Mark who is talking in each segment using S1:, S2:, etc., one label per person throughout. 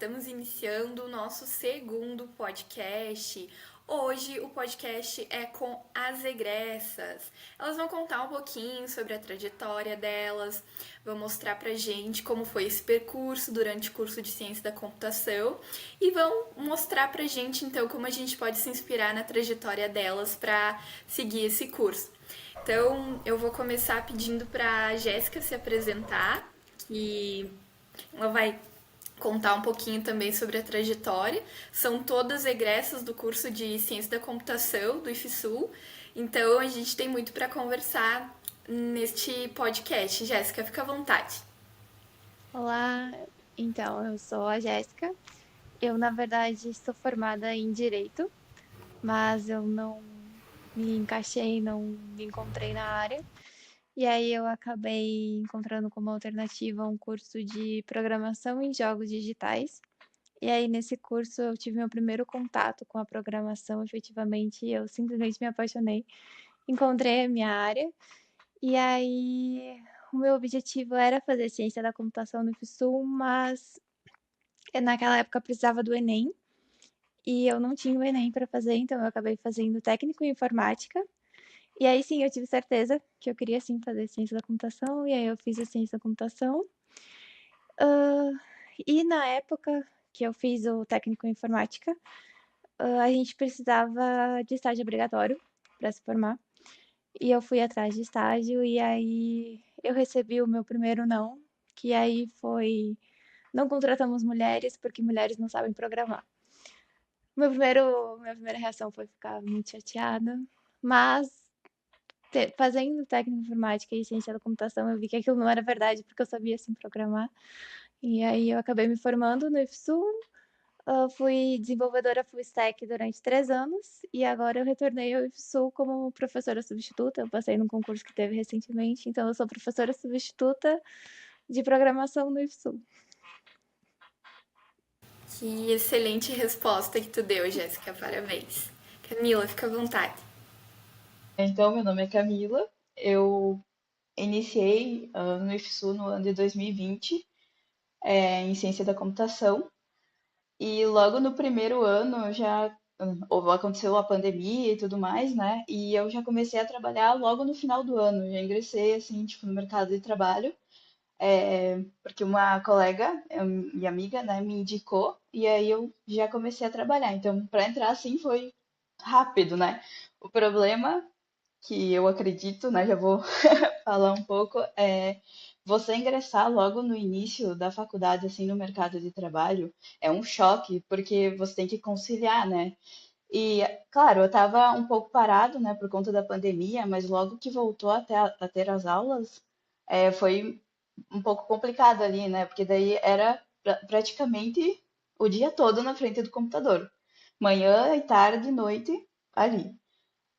S1: estamos iniciando o nosso segundo podcast. Hoje o podcast é com as egressas. Elas vão contar um pouquinho sobre a trajetória delas, vão mostrar pra gente como foi esse percurso durante o curso de Ciência da Computação e vão mostrar pra gente então como a gente pode se inspirar na trajetória delas para seguir esse curso. Então, eu vou começar pedindo pra Jéssica se apresentar, que ela vai contar um pouquinho também sobre a trajetória. São todas egressas do curso de Ciência da Computação, do IFSU. Então, a gente tem muito para conversar neste podcast. Jéssica, fica à vontade.
S2: Olá, então eu sou a Jéssica. Eu, na verdade, sou formada em Direito, mas eu não me encaixei, não me encontrei na área. E aí eu acabei encontrando como alternativa um curso de Programação em Jogos Digitais. E aí nesse curso eu tive meu primeiro contato com a programação, efetivamente, e eu simplesmente me apaixonei. Encontrei a minha área. E aí o meu objetivo era fazer ciência da computação no IFSU, mas naquela época precisava do Enem, e eu não tinha o Enem para fazer, então eu acabei fazendo técnico em informática. E aí sim, eu tive certeza que eu queria sim fazer ciência da computação, e aí eu fiz a ciência da computação. E na época que eu fiz o técnico em informática, a gente precisava de estágio obrigatório para se formar. E eu fui atrás de estágio, e aí eu recebi o meu primeiro não, que aí foi: não contratamos mulheres porque mulheres não sabem programar. Minha primeira reação foi ficar muito chateada, mas fazendo técnica de informática e ciência da computação, eu vi que aquilo não era verdade, porque eu sabia sim programar. E aí eu acabei me formando no IFSU, fui desenvolvedora full stack durante 3 anos, e agora eu retornei ao IFSU como professora substituta. Eu passei num concurso que teve recentemente, então eu sou professora substituta de programação no IFSU.
S1: Que excelente resposta que tu deu, Jéssica. Parabéns. Camila, fica à vontade.
S3: Então, meu nome é Camila. Eu iniciei no IFSU no ano de 2020, em Ciência da Computação. E logo no primeiro ano aconteceu a pandemia e tudo mais, né? E eu já comecei a trabalhar logo no final do ano. Já ingressei, assim, tipo, no mercado de trabalho, porque uma colega e amiga, né, me indicou. E aí eu já comecei a trabalhar. Então, para entrar, assim, foi rápido, né? O problema que eu acredito, né, já vou falar um pouco, você ingressar logo no início da faculdade, assim, no mercado de trabalho, é um choque, porque você tem que conciliar, né? E, claro, eu estava um pouco parado, né, por conta da pandemia, mas logo que voltou a ter as aulas, foi um pouco complicado ali, né? Porque daí era praticamente o dia todo na frente do computador, manhã e tarde, noite, ali.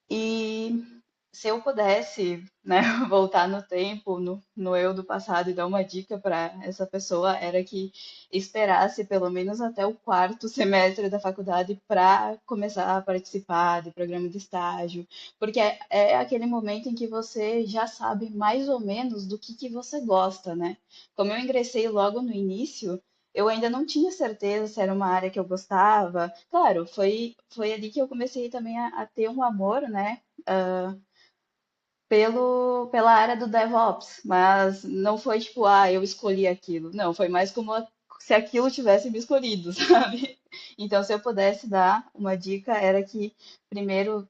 S3: E se eu pudesse, né, voltar no tempo, no eu do passado e dar uma dica para essa pessoa, era que esperasse pelo menos até o quarto semestre da faculdade para começar a participar de programa de estágio, porque é aquele momento em que você já sabe mais ou menos do que você gosta, né? Como eu ingressei logo no início, eu ainda não tinha certeza se era uma área que eu gostava. Claro, foi ali que eu comecei também a ter um amor, né? Pela área do DevOps, mas não foi tipo, eu escolhi aquilo. Não, foi mais como se aquilo tivesse me escolhido, sabe? Então, se eu pudesse dar uma dica, era que, primeiro,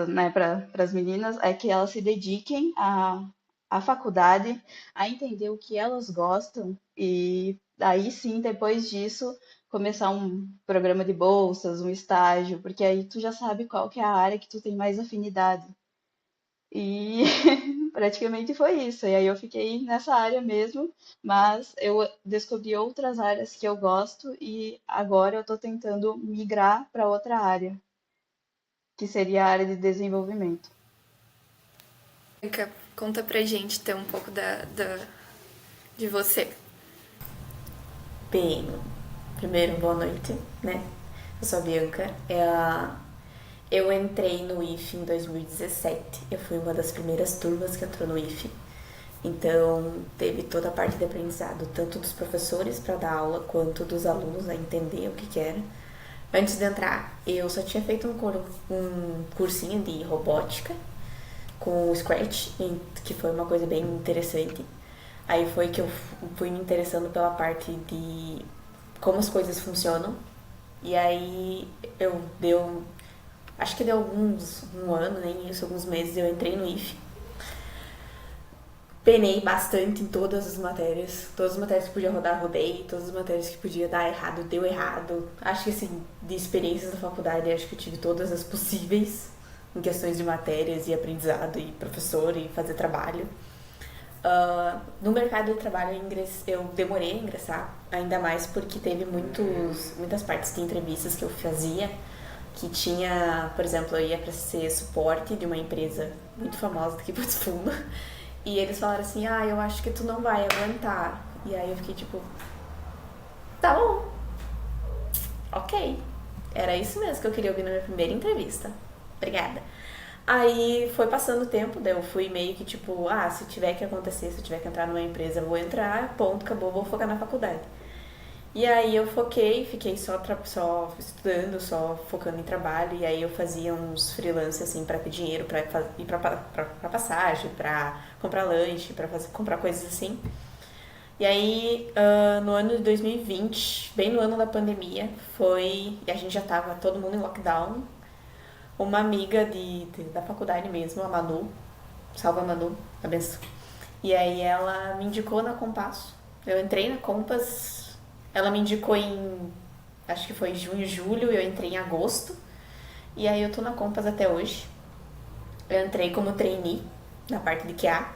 S3: né, para as meninas, é que elas se dediquem à faculdade, a entender o que elas gostam, e aí sim, depois disso, começar um programa de bolsas, um estágio, porque aí tu já sabe qual que é a área que tu tem mais afinidade. E praticamente foi isso. E aí eu fiquei nessa área mesmo, mas eu descobri outras áreas que eu gosto e agora eu estou tentando migrar para outra área, que seria a área de desenvolvimento.
S1: Bianca, conta pra gente então um pouco de você.
S4: Bem, primeiro, boa noite, né? Eu sou a Bianca. Eu entrei no IF em 2017. Eu fui uma das primeiras turmas que entrou no IF. Então, teve toda a parte de aprendizado, tanto dos professores para dar aula, quanto dos alunos a entender o que era. Antes de entrar, eu só tinha feito um cursinho de robótica com o Scratch, que foi uma coisa bem interessante. Aí foi que eu fui me interessando pela parte de como as coisas funcionam. E aí acho que deu um ano, nem isso, alguns meses, eu entrei no IF. Penei bastante em todas as matérias que podia rodar, rodei, todas as matérias que podia dar errado, deu errado. Acho que assim, de experiências da faculdade, acho que eu tive todas as possíveis em questões de matérias e aprendizado e professor e fazer trabalho. No mercado de trabalho eu demorei a ingressar, ainda mais porque teve muitas partes de entrevistas que eu fazia que tinha, por exemplo, eu ia para ser suporte de uma empresa muito famosa daqui Porto Fundo e eles falaram assim, eu acho que tu não vai aguentar. E aí eu fiquei tipo, tá bom, ok, era isso mesmo que eu queria ouvir na minha primeira entrevista, obrigada. Aí foi passando o tempo, daí eu fui meio que tipo, se tiver que acontecer, se eu tiver que entrar numa empresa, eu vou entrar, ponto, acabou, vou focar na faculdade. E aí eu fiquei só estudando, só focando em trabalho, e aí eu fazia uns freelance assim pra ter dinheiro pra ir pra passagem, pra comprar lanche, pra comprar coisas assim. E aí, no ano de 2020, bem no ano da pandemia, e a gente já tava todo mundo em lockdown, uma amiga da faculdade mesmo, a Manu, salve a Manu, a benção. E aí ela me indicou na Compasso. Eu entrei na Compass, ela me indicou acho que foi junho, julho, eu entrei em agosto. E aí eu tô na Compass até hoje. Eu entrei como trainee na parte de QA.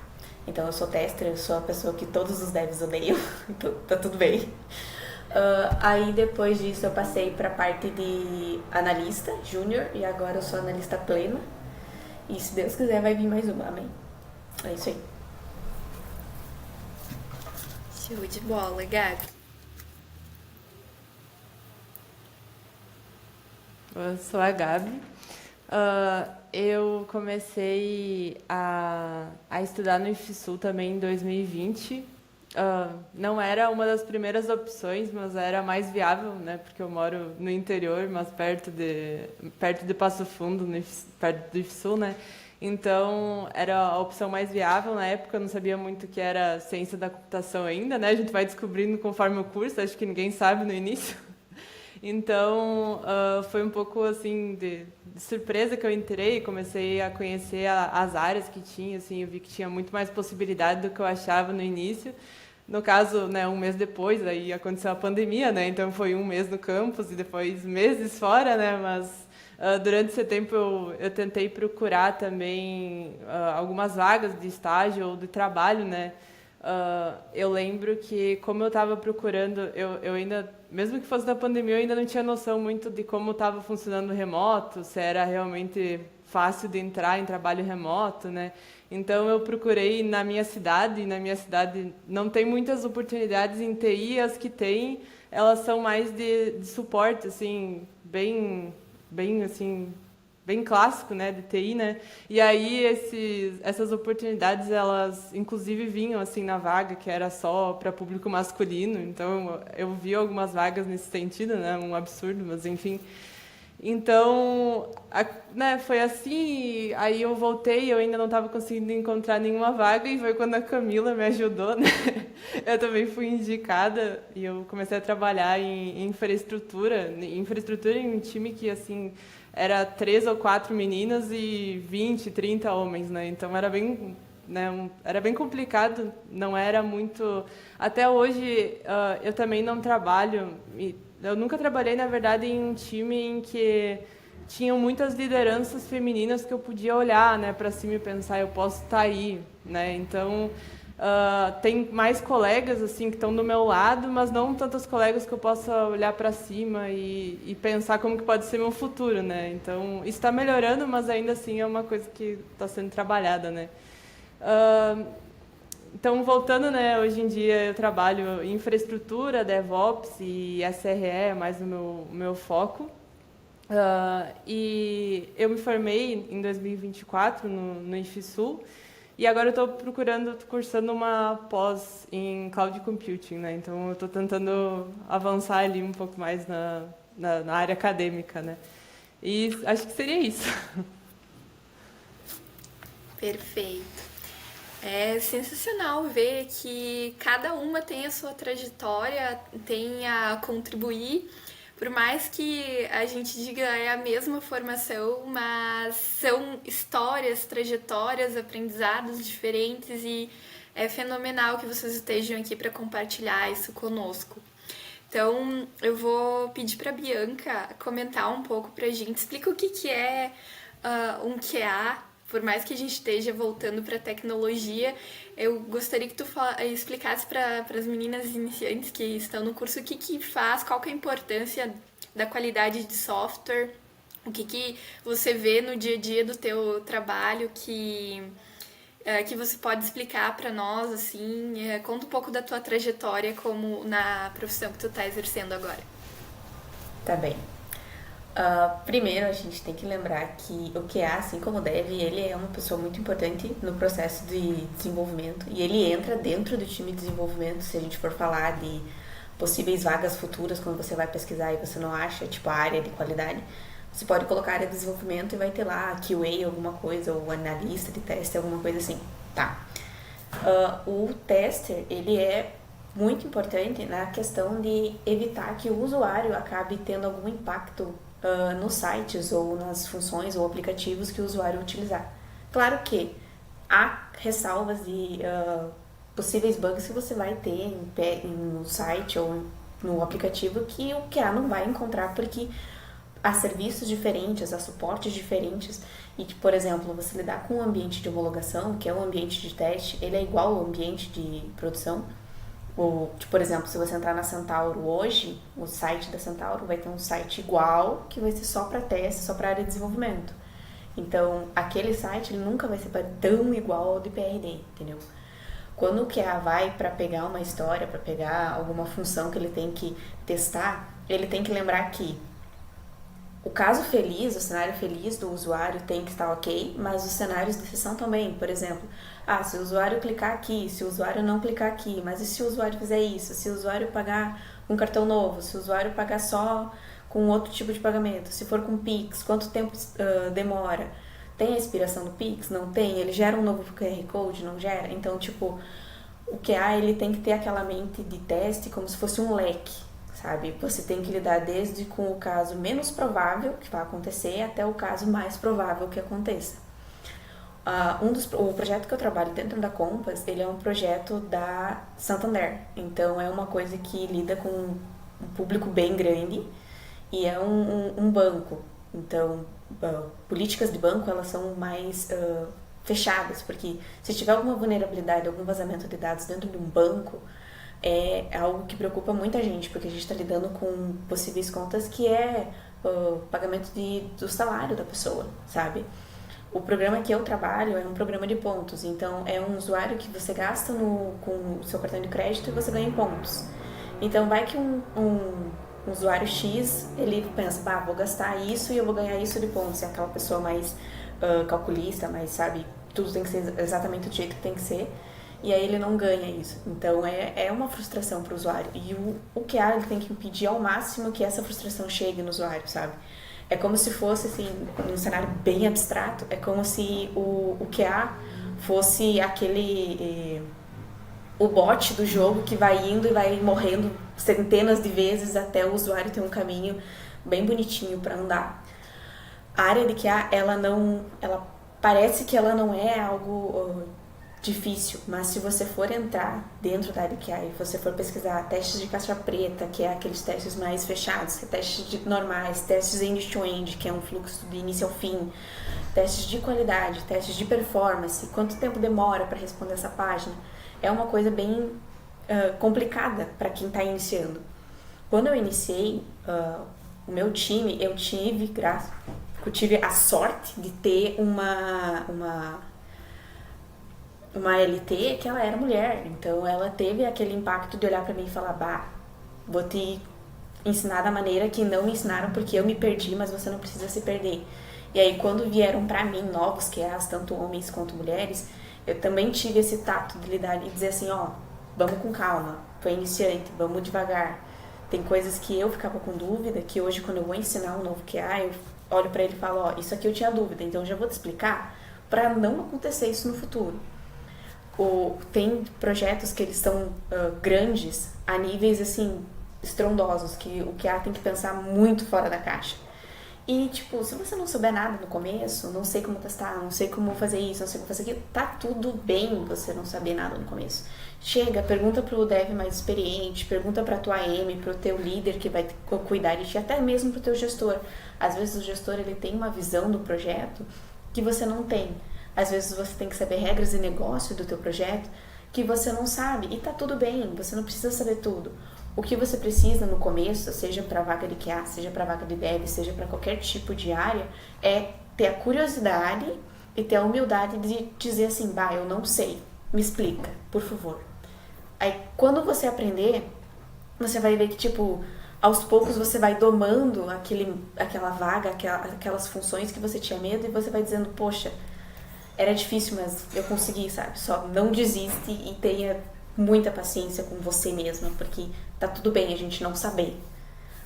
S4: Então eu sou tester, eu sou a pessoa que todos os devs odeiam, então tá tudo bem. Aí depois disso eu passei pra parte de analista júnior e agora eu sou analista plena. E se Deus quiser vai vir mais uma, amém. É isso aí.
S1: Show de bola, Gabi.
S5: Eu sou a Gabi. Eu comecei a estudar no IFSU também em 2020. Não era uma das primeiras opções, mas era a mais viável, né? Porque eu moro no interior, mas perto de Passo Fundo, perto do IFSU, né? Então, era a opção mais viável na época. Eu não sabia muito o que era ciência da computação ainda, né? A gente vai descobrindo conforme o curso, acho que ninguém sabe no início. Então, foi um pouco assim de surpresa que eu entrei e comecei a conhecer as áreas que tinha, assim, eu vi que tinha muito mais possibilidade do que eu achava no início. No caso, né, um mês depois, aí aconteceu a pandemia, né? Então foi um mês no campus e depois meses fora, né? Mas durante esse tempo eu tentei procurar também algumas vagas de estágio ou de trabalho, né? Eu lembro que, como eu estava procurando, eu ainda, mesmo que fosse da pandemia, eu ainda não tinha noção muito de como estava funcionando o remoto, se era realmente fácil de entrar em trabalho remoto, né? Então eu procurei na minha cidade, e na minha cidade não tem muitas oportunidades em TI, as que tem, elas são mais de suporte, assim, bem assim, bem clássico, né, de TI, né? E aí essas oportunidades, elas inclusive vinham assim na vaga que era só para público masculino. Então eu vi algumas vagas nesse sentido, né, um absurdo, mas enfim. Então, né, foi assim, aí eu voltei, eu ainda não estava conseguindo encontrar nenhuma vaga e foi quando a Camila me ajudou, né? Eu também fui indicada e eu comecei a trabalhar em infraestrutura em um time que, assim, era 3 ou 4 meninas e 20, 30 homens, né? Então era bem, né, era bem complicado, não era muito... Até hoje eu também não trabalho... Eu nunca trabalhei, na verdade, em um time em que tinham muitas lideranças femininas que eu podia olhar, né, para cima e pensar, eu posso estar aí, né? Então, tem mais colegas assim que estão do meu lado, mas não tantos colegas que eu possa olhar para cima e pensar como que pode ser meu futuro, né? Então, isso está melhorando, mas ainda assim é uma coisa que está sendo trabalhada, né? Então, voltando, né, hoje em dia eu trabalho em infraestrutura, DevOps e SRE, é mais o meu foco. E eu me formei em 2024 no IFSU E agora eu tô cursando uma pós em Cloud Computing, né? Então eu tô tentando avançar ali um pouco mais na área acadêmica, né? E acho que seria isso.
S1: Perfeito. É sensacional ver que cada uma tem a sua trajetória, tem a contribuir. Por mais que a gente diga é a mesma formação, mas são histórias, trajetórias, aprendizados diferentes e é fenomenal que vocês estejam aqui para compartilhar isso conosco. Então, eu vou pedir para a Bianca comentar um pouco para a gente. Explica o que é um QA. Por mais que a gente esteja voltando para a tecnologia, eu gostaria que tu explicasse para as meninas iniciantes que estão no curso o que faz, qual que é a importância da qualidade de software, o que você vê no dia a dia do teu trabalho que você pode explicar para nós, assim, conta um pouco da tua trajetória como na profissão que tu está exercendo agora.
S4: Tá bem. Primeiro, a gente tem que lembrar que o QA, assim como o Dev, ele é uma pessoa muito importante no processo de desenvolvimento e ele entra dentro do time de desenvolvimento. Se a gente for falar de possíveis vagas futuras, quando você vai pesquisar e você não acha, tipo, a área de qualidade, você pode colocar a área de desenvolvimento e vai ter lá QA, alguma coisa, ou analista de teste, alguma coisa assim. Tá. O tester, ele é muito importante na questão de evitar que o usuário acabe tendo algum impacto nos sites ou nas funções ou aplicativos que o usuário utilizar. Claro que há ressalvas de possíveis bugs que você vai ter no site ou no aplicativo que o QA não vai encontrar porque há serviços diferentes, há suportes diferentes e que, por exemplo, você lidar com um ambiente de homologação, que é um ambiente de teste, ele é igual ao ambiente de produção. Ou, tipo, por exemplo, se você entrar na Centauro hoje, o site da Centauro vai ter um site igual que vai ser só para teste, só para área de desenvolvimento. Então, aquele site ele nunca vai ser tão igual ao de PRD, entendeu? Quando o QA vai para pegar uma história, para pegar alguma função que ele tem que testar, ele tem que lembrar que o caso feliz, o cenário feliz do usuário tem que estar ok, mas os cenários de exceção também. Por exemplo, se o usuário clicar aqui, se o usuário não clicar aqui, mas e se o usuário fizer isso? Se o usuário pagar um cartão novo, se o usuário pagar só com outro tipo de pagamento, se for com Pix, quanto tempo demora? Tem a expiração do Pix? Não tem? Ele gera um novo QR Code? Não gera? Então, tipo, o QA ele tem que ter aquela mente de teste como se fosse um leque. Sabe? Você tem que lidar desde com o caso menos provável que vai acontecer até o caso mais provável que aconteça. O projeto que eu trabalho dentro da Compass, ele é um projeto da Santander. Então, é uma coisa que lida com um público bem grande e é um banco. Então, políticas de banco, elas são mais fechadas, porque se tiver alguma vulnerabilidade, algum vazamento de dados dentro de um banco, é algo que preocupa muita gente, porque a gente está lidando com possíveis contas que é o pagamento do salário da pessoa, sabe? O programa que eu trabalho é um programa de pontos, então é um usuário que você gasta com o seu cartão de crédito e você ganha em pontos. Então vai que um usuário X, ele pensa, vou gastar isso e eu vou ganhar isso de pontos. É aquela pessoa mais calculista, mais, sabe, tudo tem que ser exatamente do jeito que tem que ser. E aí ele não ganha isso. Então é uma frustração para o usuário. E o QA ele tem que impedir ao máximo que essa frustração chegue no usuário, sabe? É como se fosse, assim, num cenário bem abstrato, é como se o QA fosse o bot do jogo que vai indo e vai morrendo centenas de vezes até o usuário ter um caminho bem bonitinho para andar. A área de QA, ela parece que ela não é algo difícil, mas se você for entrar dentro da área de QA e você for pesquisar testes de caixa preta, que é aqueles testes mais fechados, que é testes normais, testes end-to-end, que é um fluxo de início ao fim, testes de qualidade, testes de performance, quanto tempo demora para responder essa página, é uma coisa bem complicada para quem está iniciando. Quando eu iniciei o meu time, eu tive a sorte de ter uma LT que ela era mulher, então ela teve aquele impacto de olhar pra mim e falar, vou te ensinar da maneira que não me ensinaram porque eu me perdi, mas você não precisa se perder. E aí quando vieram pra mim novos QAs, tanto homens quanto mulheres, eu também tive esse tato de lidar e dizer assim, ó, vamos com calma, tu é iniciante, vamos devagar. Tem coisas que eu ficava com dúvida, que hoje quando eu vou ensinar um novo QA, eu olho pra ele e falo, ó, isso aqui eu tinha dúvida, então eu já vou te explicar pra não acontecer isso no futuro. Tem projetos que eles são grandes a níveis, assim, estrondosos, que o QA tem que pensar muito fora da caixa. E, tipo, se você não souber nada no começo, não sei como testar, não sei como fazer isso, não sei como fazer aquilo, tá tudo bem você não saber nada no começo. Chega, pergunta pro dev mais experiente, pergunta pra tua AM, pro teu líder que vai cuidar de ti, até mesmo pro teu gestor. Às vezes o gestor, ele tem uma visão do projeto que você não tem. Às vezes você tem que saber regras de negócio do teu projeto que você não sabe. E tá tudo bem, você não precisa saber tudo. O que você precisa no começo, seja para vaga de QA, seja para vaga de dev, seja para qualquer tipo de área, é ter a curiosidade e ter a humildade de dizer assim, bah, eu não sei, me explica, por favor. Aí, quando você aprender, você vai ver que, tipo, aos poucos você vai domando aquela vaga, aquelas funções que você tinha medo e você vai dizendo, poxa, era difícil, mas eu consegui, sabe? Só não desiste e tenha muita paciência com você mesma, porque tá tudo bem a gente não saber,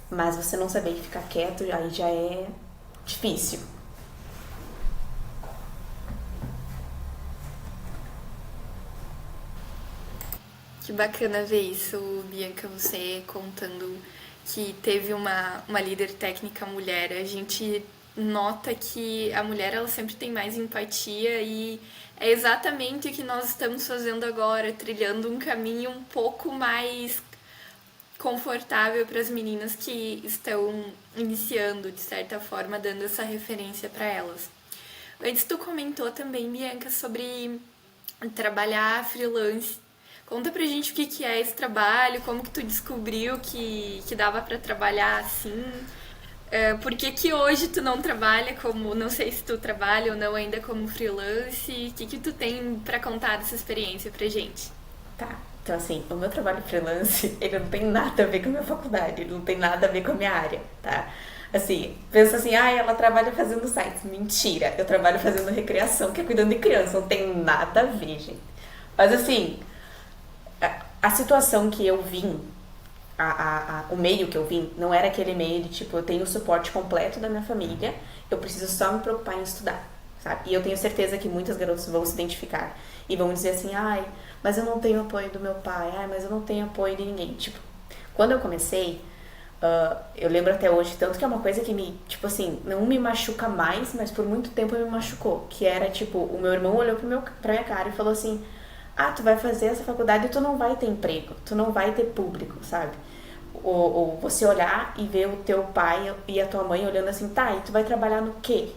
S4: mas você não saber e ficar quieto, aí já é difícil.
S1: Que bacana ver isso, Bianca, você contando que teve uma líder técnica mulher. A gente nota que a mulher ela sempre tem mais empatia e é exatamente o que nós estamos fazendo agora, trilhando um caminho um pouco mais confortável para as meninas que estão iniciando, de certa forma, dando essa referência para elas. Antes tu comentou também, Bianca, sobre trabalhar freelance. Conta pra gente o que é esse trabalho, como que tu descobriu que dava pra trabalhar assim. Por que hoje tu não trabalha como, não sei se tu trabalha ou não ainda como freelance, o que tu tem pra contar dessa experiência pra gente?
S4: Tá, então assim, o meu trabalho freelance, ele não tem nada a ver com a minha faculdade, ele não tem nada a ver com a minha área, tá? Assim, pensa assim, ela trabalha fazendo sites. Mentira, eu trabalho fazendo recreação, que é cuidando de criança, não tem nada a ver, gente. Mas assim, a situação que eu vim, o meio que eu vim, não era aquele meio de tipo, eu tenho o suporte completo da minha família, eu preciso só me preocupar em estudar, sabe? E eu tenho certeza que muitas garotas vão se identificar e vão dizer assim, mas eu não tenho apoio do meu pai, mas eu não tenho apoio de ninguém. Tipo, quando eu comecei, eu lembro até hoje, tanto que é uma coisa que me, tipo assim, não me machuca mais, mas por muito tempo me machucou, que era tipo, o meu irmão olhou pra minha cara e falou assim, tu vai fazer essa faculdade e tu não vai ter emprego, tu não vai ter público, sabe? Ou você olhar e ver o teu pai e a tua mãe olhando assim, e tu vai trabalhar no quê?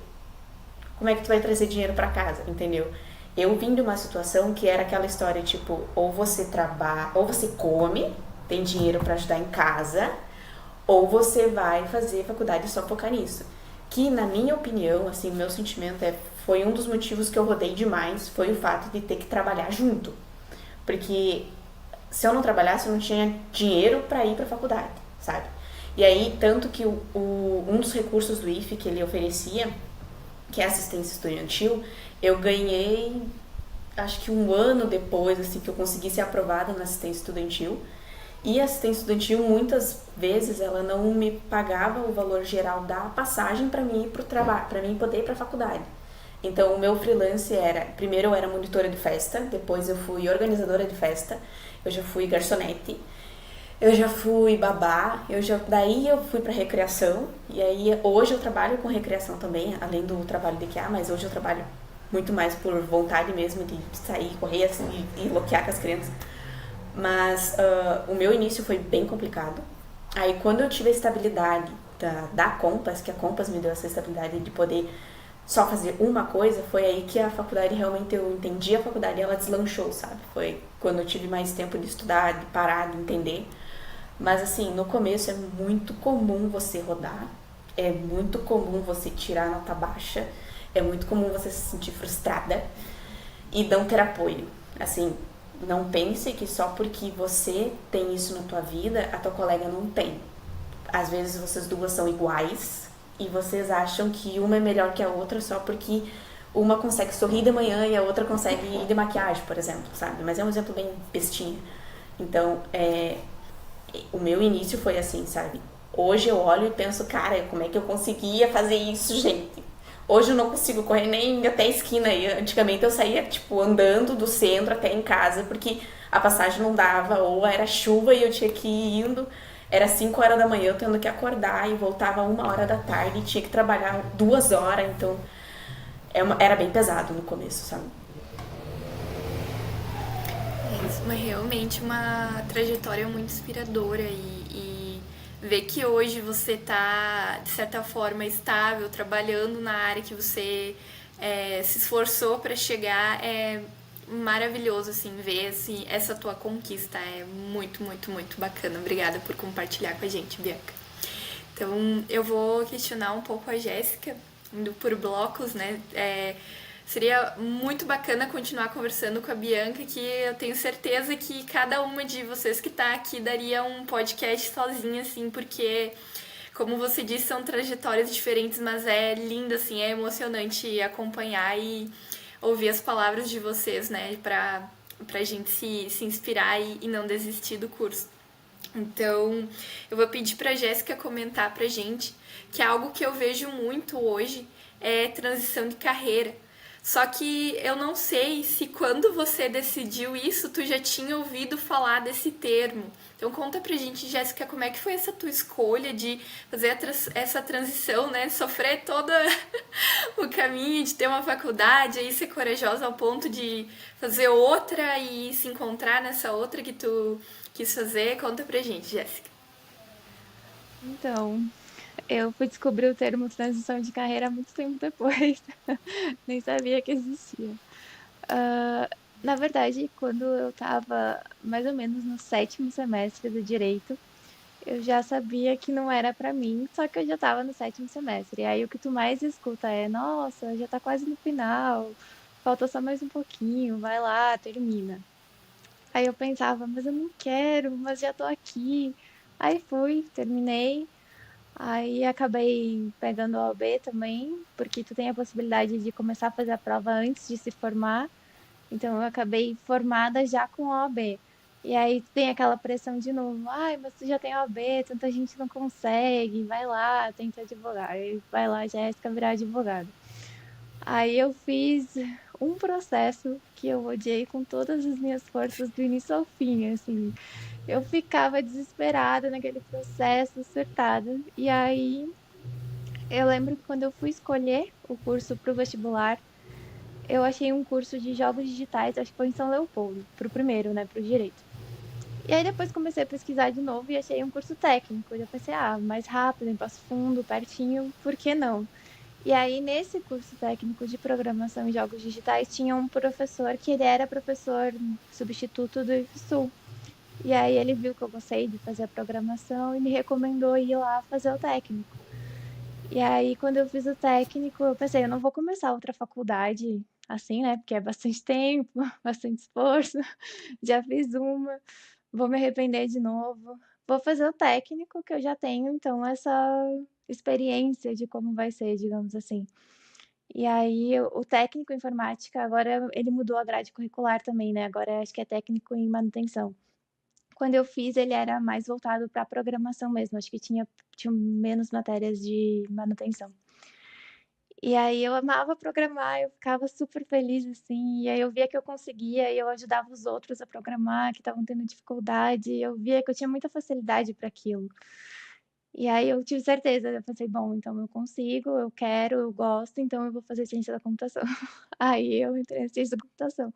S4: Como é que tu vai trazer dinheiro pra casa, entendeu? Eu vim de uma situação que era aquela história, tipo, ou você trabalha, ou você come, tem dinheiro pra ajudar em casa, ou você vai fazer faculdade e só focar nisso. Que, na minha opinião, assim, meu sentimento foi um dos motivos que eu rodei demais, foi o fato de ter que trabalhar junto. Porque se eu não trabalhasse, eu não tinha dinheiro pra ir pra faculdade, sabe? E aí, tanto que um dos recursos do IFE que ele oferecia, que é assistência estudantil, eu ganhei, acho que um ano depois, assim, que eu consegui ser aprovada na assistência estudantil. E a assistência estudantil, muitas vezes, ela não me pagava o valor geral da passagem para mim ir pro trabalho, para mim poder ir pra faculdade. Então, o meu freelance primeiro eu era monitora de festa, depois eu fui organizadora de festa, eu já fui garçonete, eu já fui babá, daí eu fui pra recreação, e aí hoje eu trabalho com recreação também, além do trabalho de QA, mas hoje eu trabalho muito mais por vontade mesmo de sair, correr assim, e loquear com as crianças. Mas o meu início foi bem complicado. Aí quando eu tive a estabilidade da Compass, que a Compass me deu essa estabilidade de poder só fazer uma coisa, foi aí que a faculdade realmente, eu entendi a faculdade e ela deslanchou, sabe? Foi quando eu tive mais tempo de estudar, de parar, de entender. Mas assim, no começo é muito comum você rodar, é muito comum você tirar nota baixa, é muito comum você se sentir frustrada e não ter apoio. Assim, não pense que só porque você tem isso na tua vida, a tua colega não tem. Às vezes vocês duas são iguais e vocês acham que uma é melhor que a outra só porque uma consegue sorrir de manhã e a outra consegue ir de maquiagem, por exemplo, sabe? Mas é um exemplo bem bestinha. Então, o meu início foi assim, sabe? Hoje eu olho e penso, cara, como é que eu conseguia fazer isso, gente? Hoje eu não consigo correr nem até a esquina. E antigamente eu saía, tipo, andando do centro até em casa, porque a passagem não dava, ou era chuva e eu tinha que ir indo. Era 5 horas da manhã eu tendo que acordar e voltava 1 hora da tarde e tinha que trabalhar 2 horas. Então, era bem pesado no começo, sabe?
S1: É isso, mas realmente uma trajetória muito inspiradora e ver que hoje você tá, de certa forma, estável, trabalhando na área que você se esforçou para chegar é maravilhoso, assim, ver assim, essa tua conquista. É muito, muito, muito bacana. Obrigada por compartilhar com a gente, Bianca. Então, eu vou questionar um pouco a Jéssica, indo por blocos, né? Seria muito bacana continuar conversando com a Bianca, que eu tenho certeza que cada uma de vocês que tá aqui daria um podcast sozinha, assim, porque, como você disse, são trajetórias diferentes, mas é lindo, assim, é emocionante acompanhar e ouvir as palavras de vocês, né, pra gente se inspirar e não desistir do curso. Então, eu vou pedir pra Jéssica comentar pra gente que é algo que eu vejo muito hoje é transição de carreira. Só que eu não sei se quando você decidiu isso, tu já tinha ouvido falar desse termo. Então conta pra gente, Jéssica, como é que foi essa tua escolha de fazer essa transição, né? Sofrer todo o caminho de ter uma faculdade, aí ser corajosa ao ponto de fazer outra e se encontrar nessa outra que tu quis fazer. Conta pra gente, Jéssica.
S2: Então, eu fui descobrir o termo transição de carreira muito tempo depois. Nem sabia que existia. Ah, na verdade, quando eu estava mais ou menos no sétimo semestre do direito, eu já sabia que não era para mim, só que eu já estava no sétimo semestre. E aí o que tu mais escuta é: nossa, já tá quase no final, falta só mais um pouquinho, vai lá, termina. Aí eu pensava, mas eu não quero, mas já tô aqui. Aí fui, terminei. Aí acabei pegando a OAB também, porque tu tem a possibilidade de começar a fazer a prova antes de se formar. Então eu acabei formada já com a OAB. E aí tem aquela pressão de novo, ai, mas tu já tem OAB, tanta gente não consegue, vai lá, tenta advogar. Aí vai lá, Jéssica, virar advogada. Aí eu fiz um processo que eu odiei com todas as minhas forças do início ao fim, assim. Eu ficava desesperada naquele processo, surtada. E aí eu lembro que quando eu fui escolher o curso para o vestibular, eu achei um curso de jogos digitais, acho que foi em São Leopoldo, pro primeiro, né, pro direito. E aí depois comecei a pesquisar de novo e achei um curso técnico. E eu pensei, mais rápido, em Passo Fundo, pertinho, por que não? E aí nesse curso técnico de programação e jogos digitais tinha um professor que ele era professor substituto do IFSU. E aí ele viu que eu gostei de fazer a programação e me recomendou ir lá fazer o técnico. E aí, quando eu fiz o técnico, eu pensei, eu não vou começar outra faculdade assim, né? Porque é bastante tempo, bastante esforço. Já fiz uma, vou me arrepender de novo. Vou fazer o técnico, que eu já tenho, então, essa experiência de como vai ser, digamos assim. E aí, o técnico em informática, agora ele mudou a grade curricular também, né? Agora acho que é técnico em manutenção. Quando eu fiz, ele era mais voltado para programação mesmo, acho que tinha menos matérias de manutenção. E aí eu amava programar, eu ficava super feliz, assim, e aí eu via que eu conseguia e eu ajudava os outros a programar, que estavam tendo dificuldade, e eu via que eu tinha muita facilidade para aquilo. E aí eu tive certeza, eu pensei: "Bom, então eu consigo, eu quero, eu gosto, então eu vou fazer ciência da computação". Aí eu entrei em ciência da computação.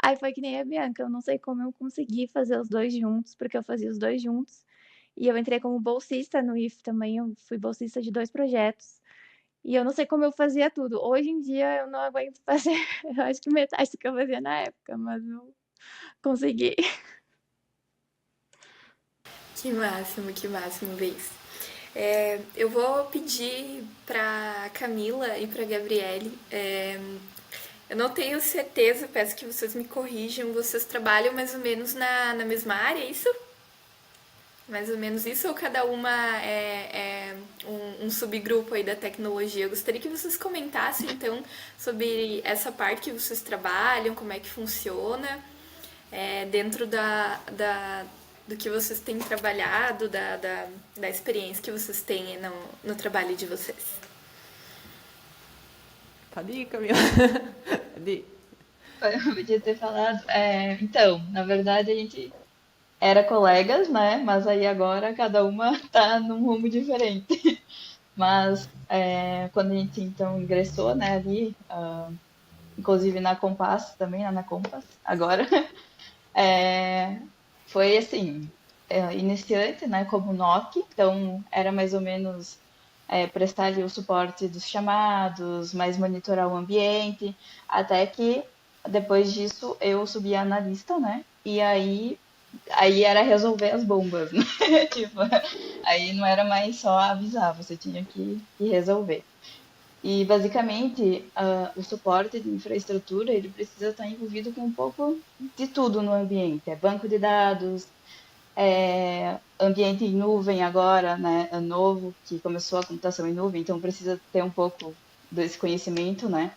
S2: Aí foi que nem a Bianca, eu não sei como eu consegui fazer os 2 juntos, porque eu fazia os 2 juntos, e eu entrei como bolsista no IF também, eu fui bolsista de 2 projetos, e eu não sei como eu fazia tudo. Hoje em dia eu não aguento fazer, eu acho que metade do que eu fazia na época, mas eu consegui.
S1: Que máximo, Beis. Eu vou pedir pra Camila e pra Gabriele. Eu não tenho certeza, peço que vocês me corrijam. Vocês trabalham mais ou menos na mesma área, é isso? Mais ou menos isso, ou cada uma é um subgrupo aí da tecnologia? Eu gostaria que vocês comentassem, então, sobre essa parte que vocês trabalham, como é que funciona, dentro do que vocês têm trabalhado, da experiência que vocês têm no trabalho de vocês.
S5: Pode ir, Camila. Pode ir.
S3: Eu podia ter falado. Então, na verdade, a gente era colegas, né? Mas aí agora cada uma tá num rumo diferente. Mas quando a gente então ingressou, né, ali, inclusive na Compass também, na Compass, agora, é, foi assim, iniciante, né, como NOC, então era mais ou menos prestar ali o suporte dos chamados, mais monitorar o ambiente, até que depois disso eu subi a analista, né, e aí era resolver as bombas, né? Tipo, aí não era mais só avisar, você tinha que resolver. E basicamente, o suporte de infraestrutura, ele precisa estar envolvido com um pouco de tudo no ambiente. É banco de dados, ambiente em nuvem agora, né, é novo, que começou a computação em nuvem, então precisa ter um pouco desse conhecimento, né?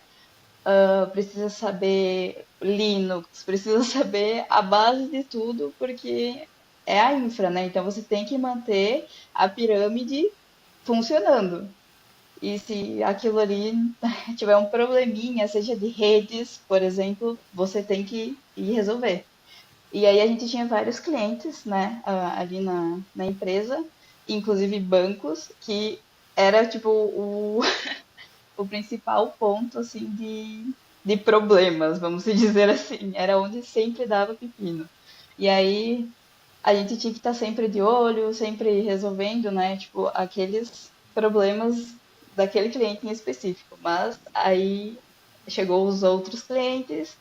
S3: Precisa saber Linux, precisa saber a base de tudo, porque é a infra, né? Então você tem que manter a pirâmide funcionando. E se aquilo ali tiver um probleminha, seja de redes, por exemplo, você tem que ir resolver. E aí a gente tinha vários clientes, né, ali na empresa, inclusive bancos, que era tipo o principal ponto, assim, de problemas, vamos dizer assim. Era onde sempre dava pepino. E aí a gente tinha que estar sempre de olho, sempre resolvendo, né? Tipo, aqueles problemas daquele cliente em específico. Mas aí chegou os outros clientes,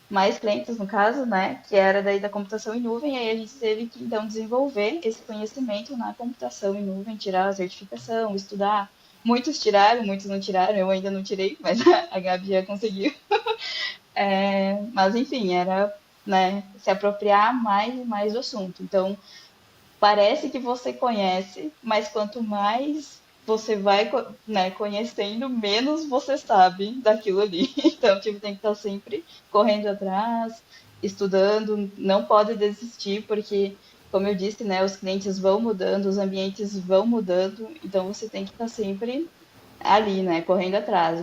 S3: mais clientes no caso, né? Que era daí da computação em nuvem, e aí a gente teve que então desenvolver esse conhecimento na computação em nuvem, tirar a certificação, estudar. Muitos tiraram, muitos não tiraram, eu ainda não tirei, mas a Gabi já conseguiu. Mas enfim, era, né, se apropriar mais e mais do assunto. Então, parece que você conhece, mas quanto mais você vai, né, conhecendo, menos você sabe daquilo ali. Então, tipo, tem que estar sempre correndo atrás, estudando, não pode desistir, porque, como eu disse, né, os clientes vão mudando, os ambientes vão mudando, então você tem que estar sempre ali, né, correndo atrás.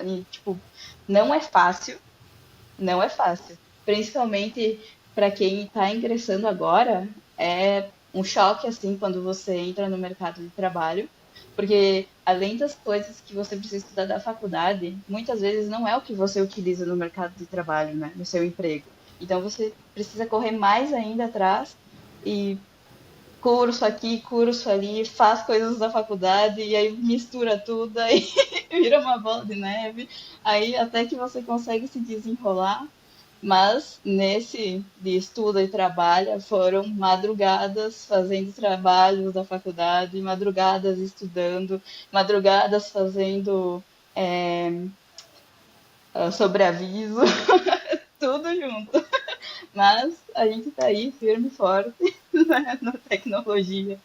S3: E, tipo, não é fácil, não é fácil. Principalmente para quem está ingressando agora, é um choque assim quando você entra no mercado de trabalho, porque além das coisas que você precisa estudar da faculdade, muitas vezes não é o que você utiliza no mercado de trabalho, né, no seu emprego. Então você precisa correr mais ainda atrás e curso aqui, curso ali, faz coisas da faculdade e aí mistura tudo, aí vira uma bola de neve, aí até que você consegue se desenrolar, mas nesse de estudo e trabalho foram madrugadas fazendo trabalhos da faculdade, madrugadas estudando, madrugadas fazendo sobreaviso, tudo junto. Mas a gente tá aí firme e forte na tecnologia.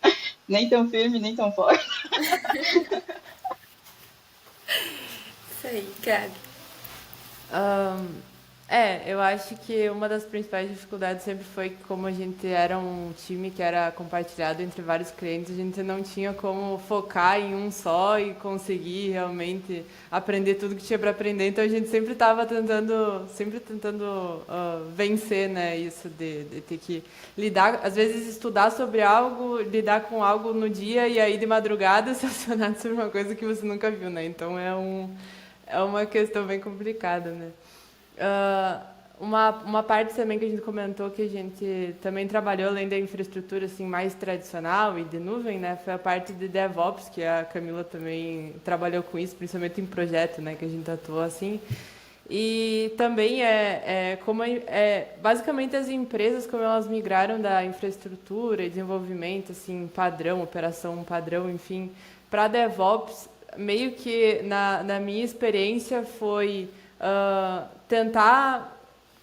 S3: Nem tão firme, nem tão forte.
S1: Isso aí, Gabi.
S5: Eu acho que uma das principais dificuldades sempre foi que, como a gente era um time que era compartilhado entre vários clientes, a gente não tinha como focar em um só e conseguir realmente aprender tudo que tinha para aprender. Então a gente sempre estava tentando vencer, né, isso de ter que lidar, às vezes estudar sobre algo, lidar com algo no dia e aí de madrugada se acionar sobre uma coisa que você nunca viu, né? Então é uma questão bem complicada, né? Uma parte também que a gente comentou que a gente também trabalhou além da infraestrutura assim mais tradicional e de nuvem, né, foi a parte de DevOps, que a Camila também trabalhou com isso, principalmente em projeto, né, que a gente atuou assim. E também basicamente as empresas como elas migraram da infraestrutura e desenvolvimento assim padrão, operação padrão, enfim, para DevOps, meio que na minha experiência foi tentar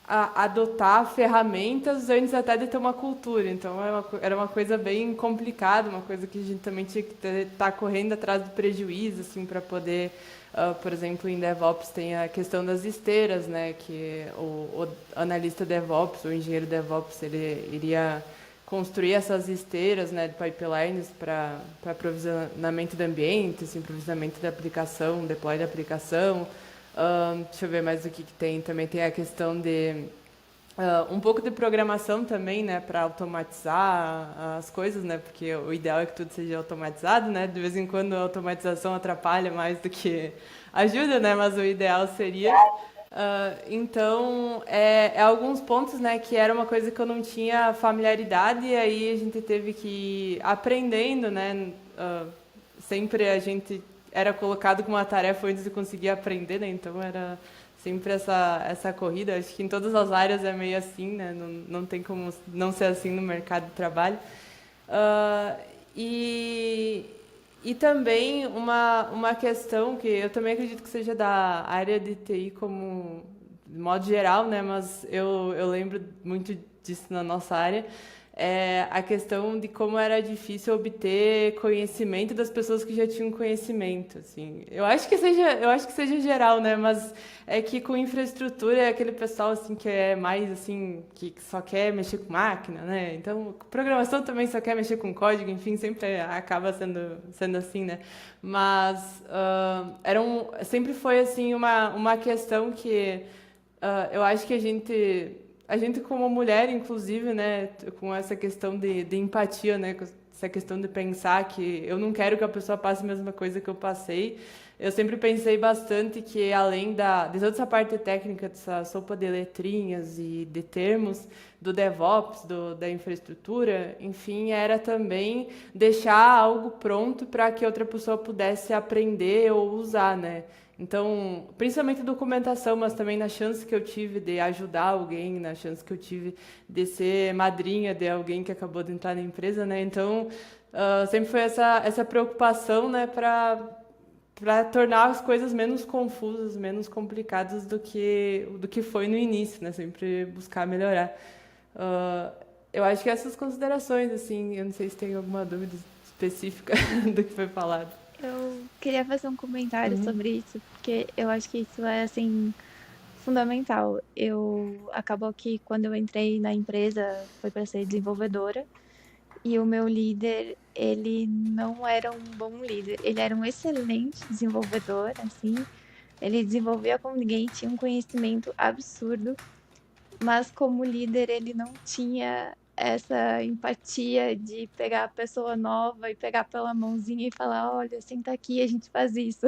S5: adotar ferramentas antes até de ter uma cultura. Então, era uma coisa bem complicada, uma coisa que a gente também tinha que estar correndo atrás do prejuízo, assim, para poder... por exemplo, em DevOps tem a questão das esteiras, né? Que o analista DevOps, o engenheiro DevOps, ele iria construir essas esteiras, né, de pipelines para aprovisionamento do ambiente, assim, aprovisionamento da aplicação, deploy da aplicação. Deixa eu ver mais o que tem. Também tem a questão de um pouco de programação também, né, para automatizar as coisas, né, porque o ideal é que tudo seja automatizado, né. De vez em quando a automatização atrapalha mais do que ajuda, né, mas o ideal seria. Então, alguns pontos, né, que era uma coisa que eu não tinha familiaridade e aí a gente teve que ir aprendendo, né. Sempre a gente era colocado com uma tarefa antes de conseguir aprender, né, então era sempre essa corrida. Acho que em todas as áreas é meio assim, né, não tem como não ser assim no mercado de trabalho. E também uma questão que eu também acredito que seja da área de TI como de modo geral, né, mas eu lembro muito disso na nossa área, é a questão de como era difícil obter conhecimento das pessoas que já tinham conhecimento, assim. Eu acho que seja geral, né, mas é que com infraestrutura é aquele pessoal assim que é mais assim que só quer mexer com máquina, né? Então, programação também só quer mexer com código, enfim, sempre acaba sendo assim, né? Mas sempre foi assim uma questão que eu acho que a gente como mulher, inclusive, né, com essa questão de empatia, né, com essa questão de pensar que eu não quero que a pessoa passe a mesma coisa que eu passei, eu sempre pensei bastante que, além de toda essa parte técnica, dessa sopa de letrinhas e de termos, do DevOps, da infraestrutura, enfim, era também deixar algo pronto para que outra pessoa pudesse aprender ou usar, né? Então, principalmente documentação, mas também na chance que eu tive de ajudar alguém, na chance que eu tive de ser madrinha de alguém que acabou de entrar na empresa, né? Então, sempre foi essa preocupação, né, para tornar as coisas menos confusas, menos complicadas do que foi no início, né? Sempre buscar melhorar. Eu acho que essas considerações, assim, eu não sei se tem alguma dúvida específica do que foi falado.
S2: Eu queria fazer um comentário sobre isso, porque eu acho que isso é, assim, fundamental. Acabou que quando eu entrei na empresa foi para ser desenvolvedora e o meu líder, ele não era um bom líder. Ele era um excelente desenvolvedor, assim. Ele desenvolvia como ninguém, tinha um conhecimento absurdo, mas como líder ele não tinha essa empatia de pegar a pessoa nova e pegar pela mãozinha e falar, olha, senta aqui, a gente faz isso.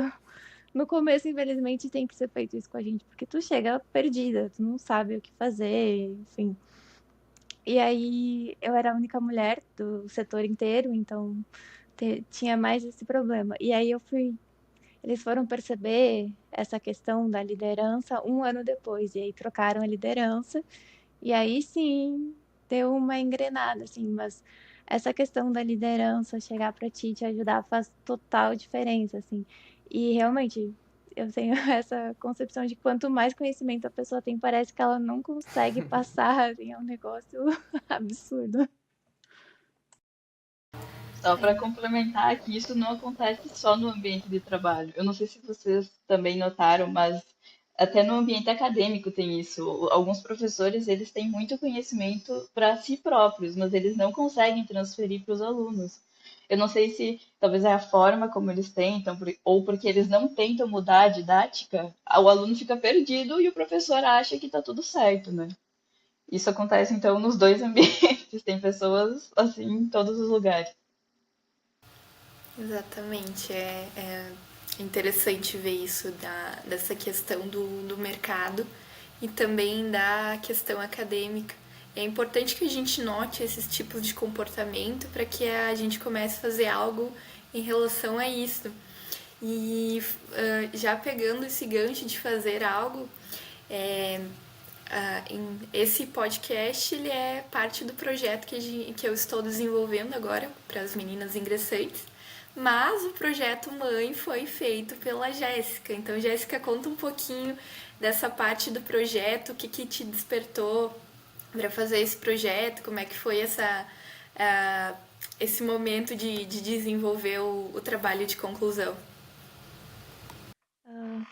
S2: No começo, infelizmente, tem que ser feito isso com a gente, porque tu chega perdida, tu não sabe o que fazer, enfim. E aí eu era a única mulher do setor inteiro, então tinha mais esse problema. E aí eles foram perceber essa questão da liderança um ano depois, e aí trocaram a liderança, e aí sim deu uma engrenada, assim, mas essa questão da liderança chegar para ti, te ajudar, faz total diferença, assim. E realmente, eu tenho essa concepção de quanto mais conhecimento a pessoa tem, parece que ela não consegue passar, assim, é um negócio absurdo.
S3: Só para complementar que isso não acontece só no ambiente de trabalho. Eu não sei se vocês também notaram, mas até no ambiente acadêmico tem isso. Alguns professores, eles têm muito conhecimento para si próprios, mas eles não conseguem transferir para os alunos. Eu não sei se talvez é a forma como eles tentam, ou porque eles não tentam mudar a didática, o aluno fica perdido e o professor acha que está tudo certo, né? Isso acontece então nos dois ambientes. Tem pessoas assim em todos os lugares.
S1: Exatamente, é interessante ver isso dessa questão do mercado e também da questão acadêmica. É importante que a gente note esses tipos de comportamento para que a gente comece a fazer algo em relação a isso. E já pegando esse gancho de fazer algo, esse podcast ele é parte do projeto que eu estou desenvolvendo agora para as meninas ingressantes. mas o projeto Mãe foi feito pela Jéssica. Então, Jéssica, conta um pouquinho dessa parte do projeto, o que te despertou para fazer esse projeto, como é que foi esse momento de desenvolver o trabalho de conclusão.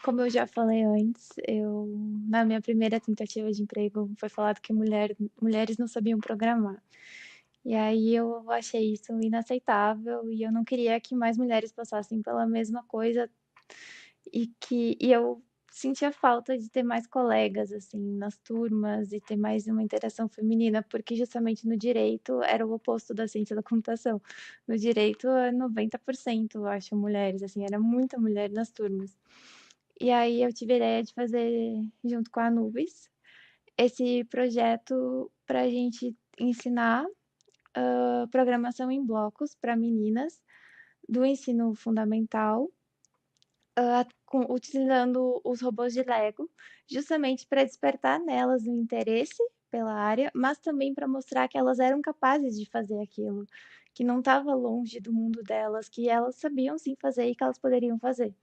S2: Como eu já falei antes, na minha primeira tentativa de emprego foi falado que mulheres não sabiam programar. E aí eu achei isso inaceitável e eu não queria que mais mulheres passassem pela mesma coisa e eu sentia falta de ter mais colegas, assim, nas turmas e ter mais uma interação feminina, porque justamente no direito era o oposto da ciência da computação. No direito, 90%, eu acho, mulheres, assim, era muita mulher nas turmas. E aí eu tive a ideia de fazer, junto com a Anubis, esse projeto para a gente ensinar programação em blocos para meninas do ensino fundamental, utilizando os robôs de Lego, justamente para despertar nelas o interesse pela área, mas também para mostrar que elas eram capazes de fazer aquilo, que não estava longe do mundo delas, que elas sabiam sim fazer e que elas poderiam fazer.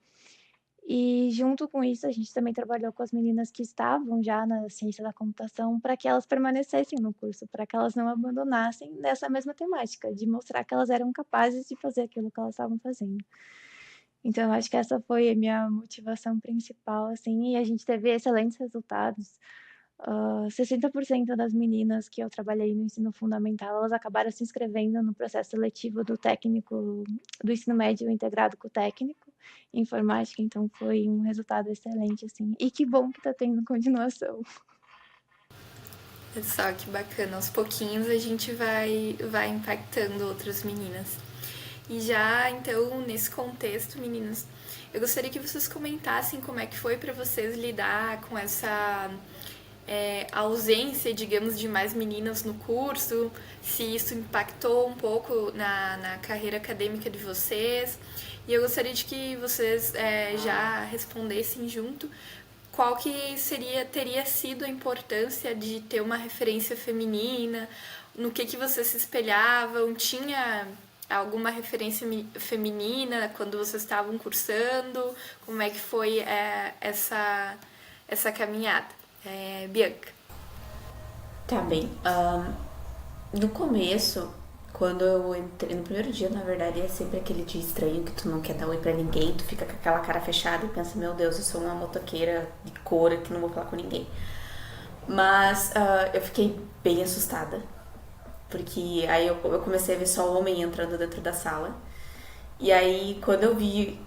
S2: E junto com isso, a gente também trabalhou com as meninas que estavam já na ciência da computação para que elas permanecessem no curso, para que elas não abandonassem dessa mesma temática, de mostrar que elas eram capazes de fazer aquilo que elas estavam fazendo. Então, eu acho que essa foi a minha motivação principal, assim, e a gente teve excelentes resultados. 60% das meninas que eu trabalhei no ensino fundamental, elas acabaram se inscrevendo no processo seletivo do técnico, do ensino médio integrado com o técnico em informática, então foi um resultado excelente, assim, e que bom que tá tendo continuação.
S1: Olha só que bacana, aos pouquinhos a gente vai impactando outras meninas. E já, então, nesse contexto, meninas, eu gostaria que vocês comentassem como é que foi para vocês lidar com essa ausência, digamos, de mais meninas no curso, se isso impactou um pouco na carreira acadêmica de vocês. E eu gostaria de que vocês já respondessem junto qual que teria sido a importância de ter uma referência feminina, no que vocês se espelhavam, tinha alguma referência feminina quando vocês estavam cursando, como é que foi essa caminhada? Bianca.
S4: Tá bem. No começo, quando eu entrei, no primeiro dia, na verdade, é sempre aquele dia estranho que tu não quer dar oi pra ninguém, tu fica com aquela cara fechada e pensa, meu Deus, eu sou uma motoqueira de cor que não vou falar com ninguém. Mas eu fiquei bem assustada, porque aí eu comecei a ver só homem entrando dentro da sala. E aí, quando eu vi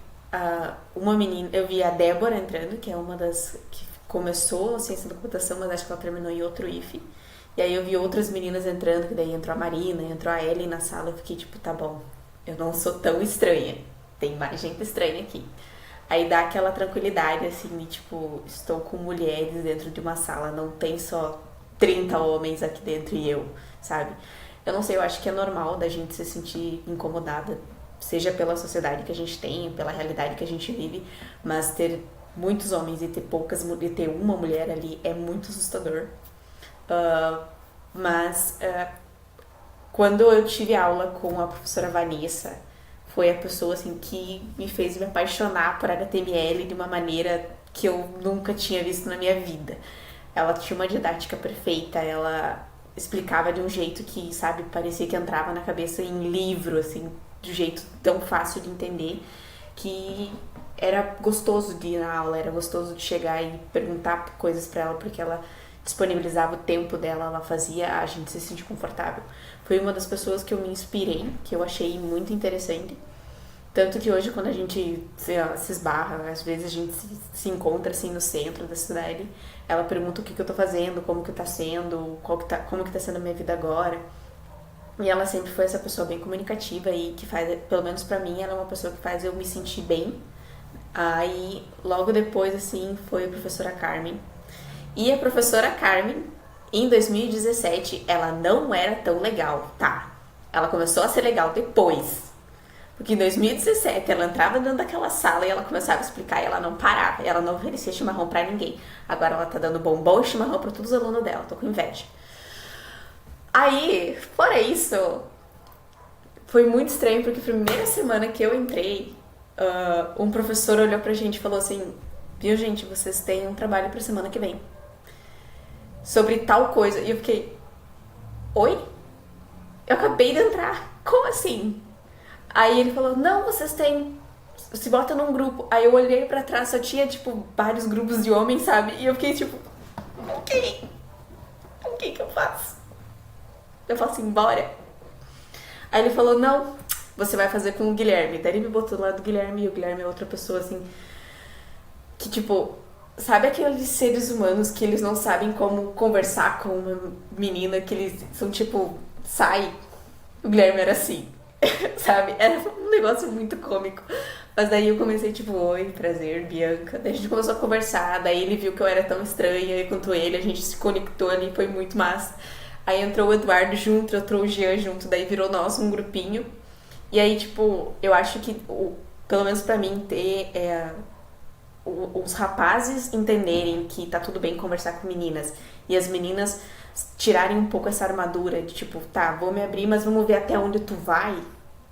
S4: uma menina, eu vi a Débora entrando, que é uma das que começou a ciência da computação, mas acho que ela terminou em outro IFE. E aí eu vi outras meninas entrando, que daí entrou a Marina, entrou a Ellen na sala, eu fiquei tipo, tá bom, eu não sou tão estranha, tem mais gente estranha aqui. Aí dá aquela tranquilidade, assim, de tipo, estou com mulheres dentro de uma sala, não tem só 30 homens aqui dentro e eu, sabe? Eu não sei, eu acho que é normal da gente se sentir incomodada, seja pela sociedade que a gente tem, pela realidade que a gente vive, mas ter muitos homens e ter uma mulher ali é muito assustador. Mas quando eu tive aula com a professora Vanessa, foi a pessoa assim que me fez me apaixonar por HTML de uma maneira que eu nunca tinha visto na minha vida. Ela tinha uma didática perfeita, ela explicava de um jeito que, sabe, parecia que entrava na cabeça em livro, assim, de um jeito tão fácil de entender, que era gostoso de ir na aula, era gostoso de chegar e perguntar coisas pra ela, porque ela disponibilizava o tempo dela, ela fazia a gente se sentir confortável. Foi uma das pessoas que eu me inspirei, que eu achei muito interessante. Tanto que hoje, quando a gente se esbarra, às vezes a gente se encontra assim no centro da cidade, ela pergunta o que eu tô fazendo, como que tá sendo, como que tá sendo a minha vida agora. E ela sempre foi essa pessoa bem comunicativa e que faz, pelo menos pra mim, ela é uma pessoa que faz eu me sentir bem. Aí, logo depois, assim, foi a professora Carmen. E a professora Carmen, em 2017, ela não era tão legal, tá? Ela começou a ser legal depois. Porque em 2017 ela entrava dentro daquela sala e ela começava a explicar e ela não parava. Ela não oferecia chimarrão pra ninguém. Agora ela tá dando bombom e chimarrão pra todos os alunos dela. Tô com inveja. Aí, fora isso, foi muito estranho porque a primeira semana que eu entrei, um professor olhou pra gente e falou assim: viu, gente, vocês têm um trabalho pra semana que vem sobre tal coisa. E eu fiquei: oi? Eu acabei de entrar, como assim? Aí ele falou: não, vocês têm. Se bota num grupo. Aí eu olhei pra trás, só tinha, tipo, vários grupos de homens, sabe? E eu fiquei tipo: ok, o que eu faço? Eu falo assim: bora. Aí ele falou: não, você vai fazer com o Guilherme. Daí ele me botou do lado do Guilherme, e o Guilherme é outra pessoa, assim, que, tipo, sabe aqueles seres humanos que eles não sabem como conversar com uma menina, que eles são, tipo, sai. O Guilherme era assim, sabe? Era um negócio muito cômico. Mas daí eu comecei, tipo: oi, prazer, Bianca. Daí a gente começou a conversar, daí ele viu que eu era tão estranha quanto ele, a gente se conectou ali, foi muito massa. Aí entrou o Eduardo junto, entrou o Jean junto, daí virou nós um grupinho. E aí, tipo, eu acho que, pelo menos pra mim, ter os rapazes entenderem que tá tudo bem conversar com meninas e as meninas tirarem um pouco essa armadura de tipo, tá, vou me abrir, mas vamos ver até onde tu vai,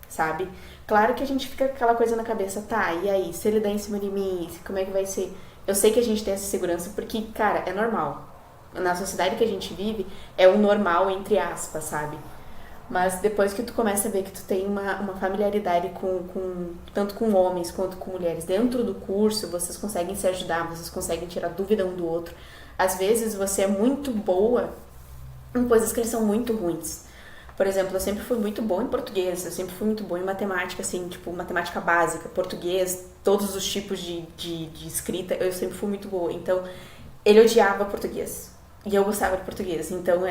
S4: sabe? Claro que a gente fica com aquela coisa na cabeça: tá, e aí, se ele der em cima de mim, como é que vai ser? Eu sei que a gente tem essa segurança porque, cara, é normal. Na sociedade que a gente vive, é o normal, entre aspas, sabe? Mas depois que tu começa a ver que tu tem uma familiaridade tanto com homens quanto com mulheres dentro do curso, vocês conseguem se ajudar, vocês conseguem tirar dúvida um do outro. Às vezes você é muito boa em coisas que eles são muito ruins. Por exemplo, eu sempre fui muito boa em português, eu sempre fui muito boa em matemática, assim, tipo, matemática básica, português, todos os tipos de escrita, eu sempre fui muito boa. Então, ele odiava português. E eu gostava de português, então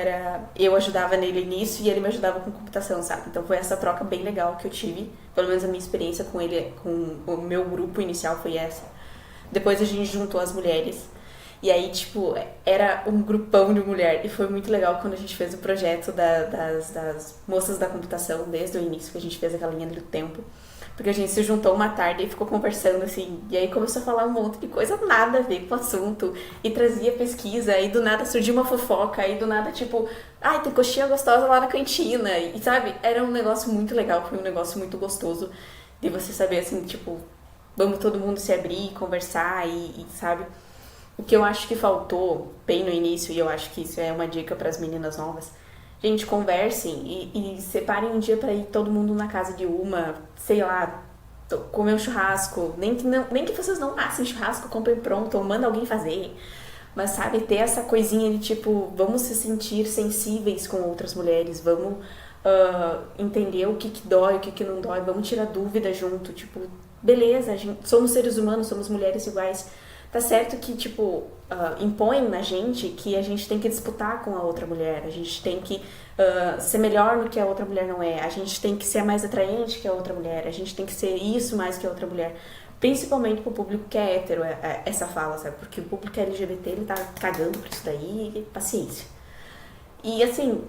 S4: eu ajudava nele nisso e ele me ajudava com computação, sabe? Então foi essa troca bem legal que eu tive, pelo menos a minha experiência com ele, com o meu grupo inicial foi essa. Depois a gente juntou as mulheres e aí, tipo, era um grupão de mulher e foi muito legal quando a gente fez o projeto das moças da computação, desde o início que a gente fez aquela linha do tempo. Porque a gente se juntou uma tarde e ficou conversando, assim, e aí começou a falar um monte de coisa nada a ver com o assunto, e trazia pesquisa, e do nada surgiu uma fofoca, e do nada, tipo, ai, tem coxinha gostosa lá na cantina, e sabe, era um negócio muito legal, foi um negócio muito gostoso de você saber, assim, tipo, vamos todo mundo se abrir, conversar, sabe, o que eu acho que faltou bem no início, e eu acho que isso é uma dica para as meninas novas: gente, conversem e separem um dia pra ir todo mundo na casa de uma, sei lá, comer um churrasco. Nem que vocês não assem churrasco, comprem pronto ou mandem alguém fazer. Mas, sabe, ter essa coisinha de tipo, vamos se sentir sensíveis com outras mulheres, vamos entender o que dói, o que não dói, vamos tirar dúvida junto. Tipo, beleza, somos seres humanos, somos mulheres iguais. Tá certo que, tipo, impõem na gente que a gente tem que disputar com a outra mulher, a gente tem que ser melhor no que a outra mulher não é, a gente tem que ser mais atraente que a outra mulher, a gente tem que ser isso mais que a outra mulher. Principalmente pro público que é hétero, essa fala, sabe? Porque o público LGBT, ele tá cagando por isso daí, e paciência. E, assim,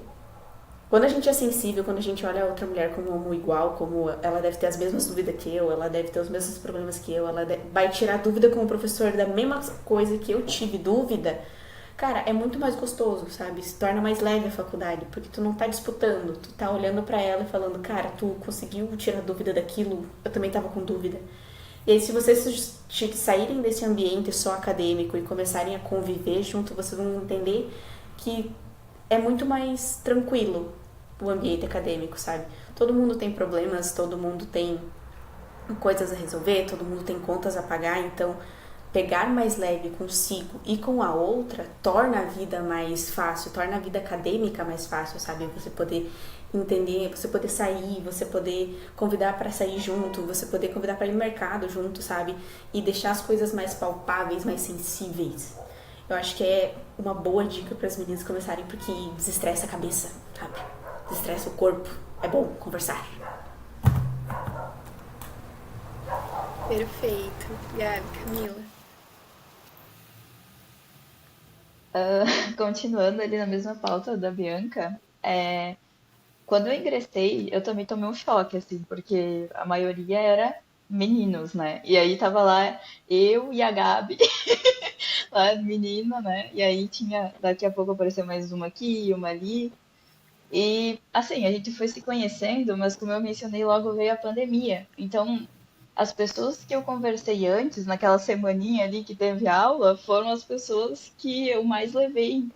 S4: quando a gente é sensível, quando a gente olha a outra mulher como um igual, como ela deve ter as mesmas dúvidas que eu, ela deve ter os mesmos problemas que eu, vai tirar dúvida com o professor da mesma coisa que eu tive dúvida, cara, é muito mais gostoso, sabe? Se torna mais leve a faculdade, porque tu não tá disputando, tu tá olhando pra ela e falando: cara, tu conseguiu tirar dúvida daquilo, eu também tava com dúvida. E aí, se vocês saírem desse ambiente só acadêmico e começarem a conviver junto, vocês vão entender que é muito mais tranquilo o ambiente acadêmico, sabe? Todo mundo tem problemas, todo mundo tem coisas a resolver, todo mundo tem contas a pagar, então pegar mais leve consigo e com a outra torna a vida mais fácil, torna a vida acadêmica mais fácil, sabe? Você poder entender, você poder sair, você poder convidar para sair junto, você poder convidar para ir no mercado junto, sabe? E deixar as coisas mais palpáveis, mais sensíveis. Eu acho que é uma boa dica para as meninas começarem, porque desestressa a cabeça, sabe? Desestressa o corpo. É bom conversar.
S1: Perfeito. Gabi, Camila.
S3: Continuando ali na mesma pauta da Bianca, quando eu ingressei, eu também tomei um choque, assim, porque a maioria era meninos, né? E aí tava lá eu e a Gabi, lá menina, né? E aí tinha, daqui a pouco apareceu mais uma aqui, uma ali. E assim, a gente foi se conhecendo, mas como eu mencionei, logo veio a pandemia. Então, as pessoas que eu conversei antes, naquela semaninha ali que teve aula, foram as pessoas que eu mais levei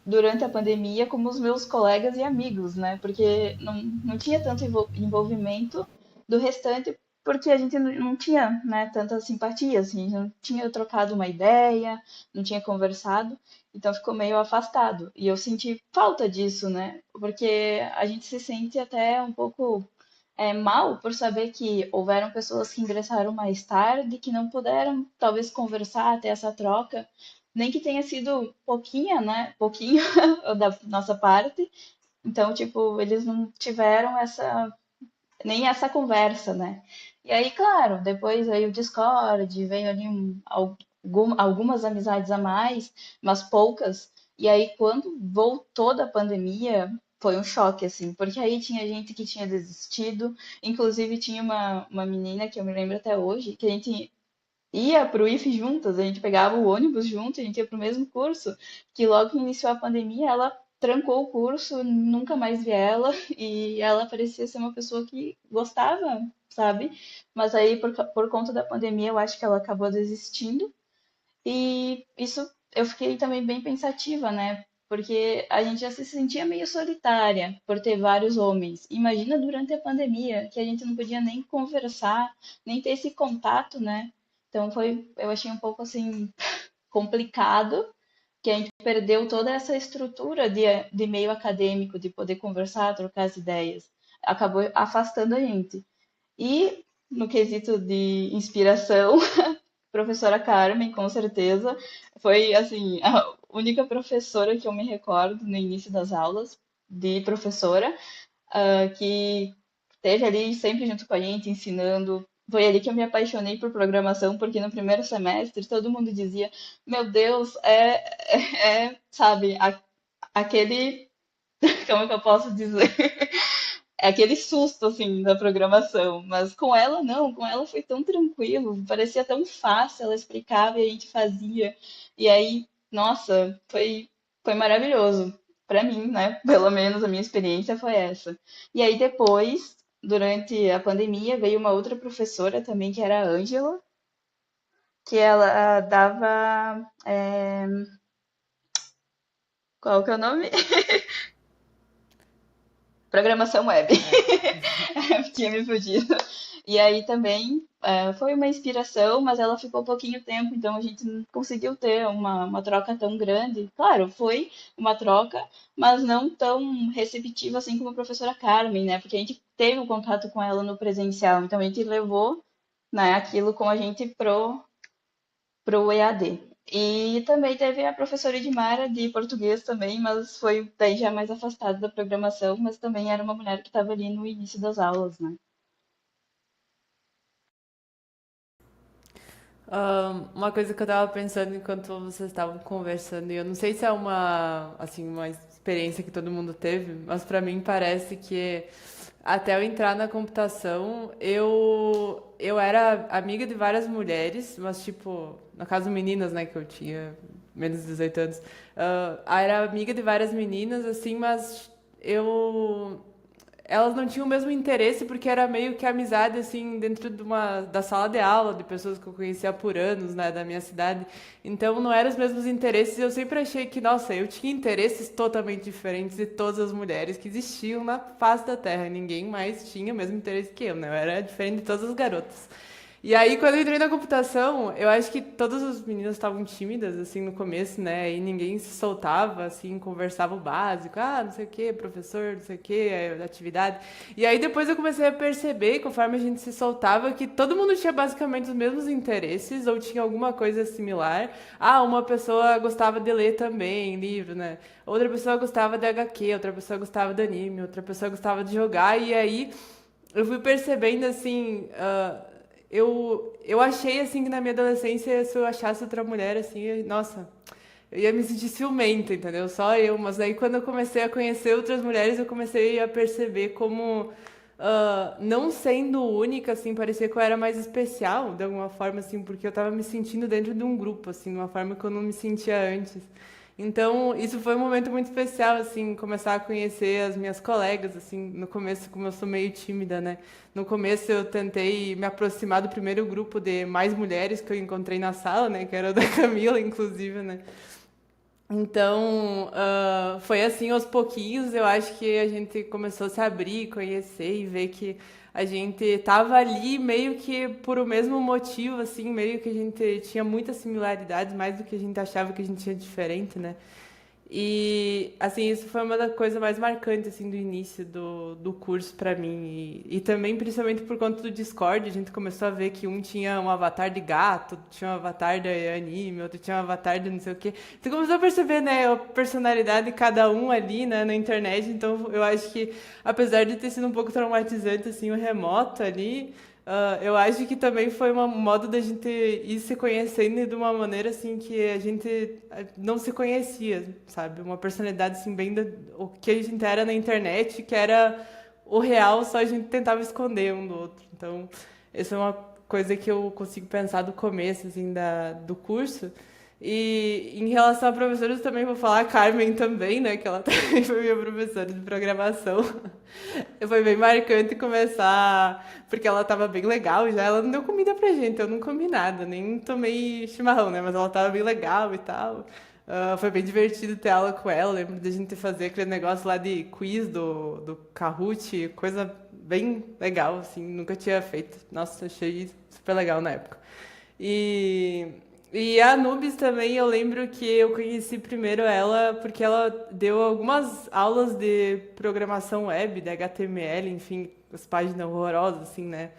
S3: durante a pandemia como os meus colegas e amigos, né? Porque não tinha tanto envolvimento do restante, porque a gente não tinha, né, tanta simpatia, assim, não tinha trocado uma ideia, não tinha conversado, então ficou meio afastado. E eu senti falta disso, né? Porque a gente se sente até um pouco mal por saber que houveram pessoas que ingressaram mais tarde, que não puderam talvez conversar, ter essa troca, nem que tenha sido pouquinha, né? Pouquinho da nossa parte. Então, tipo, eles não tiveram nem essa conversa, né? E aí, claro, depois veio o Discord, veio ali algumas amizades a mais, mas poucas. E aí, quando voltou da pandemia, foi um choque, assim, porque aí tinha gente que tinha desistido, inclusive tinha uma menina que eu me lembro até hoje, que a gente ia para o IF juntas, a gente pegava o ônibus junto, a gente ia para o mesmo curso, que logo que iniciou a pandemia, ela trancou o curso, nunca mais vi ela, e ela parecia ser uma pessoa que gostava, sabe? Mas aí, por conta da pandemia, eu acho que ela acabou desistindo, e isso eu fiquei também bem pensativa, né? Porque a gente já se sentia meio solitária por ter vários homens. Imagina durante a pandemia, que a gente não podia nem conversar, nem ter esse contato, né? Então eu achei um pouco assim complicado, que a gente perdeu toda essa estrutura de meio acadêmico, de poder conversar, trocar as ideias. Acabou afastando a gente. E no quesito de inspiração, professora Carmen, com certeza. Foi, assim, a única professora que eu me recordo no início das aulas de professora, que esteve ali sempre junto com a gente, ensinando. Foi ali que eu me apaixonei por programação, porque no primeiro semestre todo mundo dizia: Meu Deus, sabe, aquele. Como é que eu posso dizer? É aquele susto, assim, da programação. Mas com ela, não. Com ela foi tão tranquilo. Parecia tão fácil. Ela explicava e a gente fazia. E aí, nossa, foi maravilhoso. Pra mim, né? Pelo menos a minha experiência foi essa. E aí depois, durante a pandemia, veio uma outra professora também, que era a Ângela, que ela dava... Qual que é o nome? Programação web. Tinha me fugido. E aí também foi uma inspiração, mas ela ficou pouquinho tempo, então a gente não conseguiu ter uma troca tão grande. Claro, foi uma troca, mas não tão receptiva assim como a professora Carmen, né? Porque a gente teve o contato com ela no presencial, então a gente levou, né, aquilo com a gente pro EAD. E também teve a professora Edmara de português também, mas foi daí já mais afastada da programação, mas também era uma mulher que estava ali no início das aulas, né?
S5: Uma coisa que eu tava pensando enquanto vocês estavam conversando, e eu não sei se é uma experiência que todo mundo teve, mas para mim parece que até eu entrar na computação, eu era amiga de várias mulheres, mas tipo, no caso meninas, né, que eu tinha menos de 18 anos, era amiga de várias meninas, assim, mas eu elas não tinham o mesmo interesse porque era meio que amizade assim dentro da sala de aula de pessoas que eu conhecia por anos, né, da minha cidade. Então não eram os mesmos interesses. Eu sempre achei que, nossa, eu tinha interesses totalmente diferentes de todas as mulheres que existiam na face da Terra. Ninguém mais tinha o mesmo interesse que eu, né? Eu era diferente de todas as garotas. E aí, quando eu entrei na computação, eu acho que todas as meninas estavam tímidas, assim, no começo, né? E ninguém se soltava, assim, conversava o básico. Ah, não sei o quê, professor, não sei o quê, atividade. E aí, depois eu comecei a perceber, conforme a gente se soltava, que todo mundo tinha basicamente os mesmos interesses ou tinha alguma coisa similar. Ah, uma pessoa gostava de ler também, livro, né? Outra pessoa gostava de HQ, outra pessoa gostava de anime, outra pessoa gostava de jogar. E aí, eu fui percebendo, assim... eu achei, assim, que na minha adolescência, se eu achasse outra mulher, assim, nossa, eu ia me sentir ciumenta, entendeu? Só eu. Mas aí, quando eu comecei a conhecer outras mulheres, eu comecei a perceber como, não sendo única, assim, parecia que eu era mais especial, de alguma forma, assim, porque eu tava me sentindo dentro de um grupo, assim, de uma forma que eu não me sentia antes. Então, isso foi um momento muito especial, assim, começar a conhecer as minhas colegas, assim, no começo, como eu sou meio tímida, né? No começo eu tentei me aproximar do primeiro grupo de mais mulheres que eu encontrei na sala, né? Que era o da Camila, inclusive, né? Então, foi assim aos pouquinhos, eu acho que a gente começou a se abrir, conhecer e ver que a gente tava ali meio que por o mesmo motivo, assim, meio que a gente tinha muitas similaridades, mais do que a gente achava que a gente tinha diferente, né? E, assim, isso foi uma das coisas mais marcantes, assim, do início do curso para mim. E também, principalmente por conta do Discord, a gente começou a ver que um tinha um avatar de gato, tinha um avatar de anime, outro tinha um avatar de não sei o quê. Então começou a perceber, né, a personalidade de cada um ali, né, na internet. Então eu acho que, apesar de ter sido um pouco traumatizante, assim, o remoto ali, eu acho que também foi um modo da gente ir se conhecendo de uma maneira assim que a gente não se conhecia, sabe? Uma personalidade assim bem o que a gente era na internet, que era o real, só a gente tentava esconder um do outro. Então, essa é uma coisa que eu consigo pensar do começo assim do curso. E em relação a professores, também vou falar a Carmen também, né? Que ela também foi minha professora de programação. Foi bem marcante começar, porque ela tava bem legal já. Ela não deu comida pra gente, eu não comi nada, nem tomei chimarrão, né? Mas ela tava bem legal e tal. Foi bem divertido ter aula com ela. Lembro de a gente fazer aquele negócio lá de quiz do Kahoot, coisa bem legal, assim, nunca tinha feito. Nossa, achei super legal na época. E, e a Anubis também, eu lembro que eu conheci primeiro ela porque ela deu algumas aulas de programação web, de HTML, enfim, as páginas horrorosas, assim, né?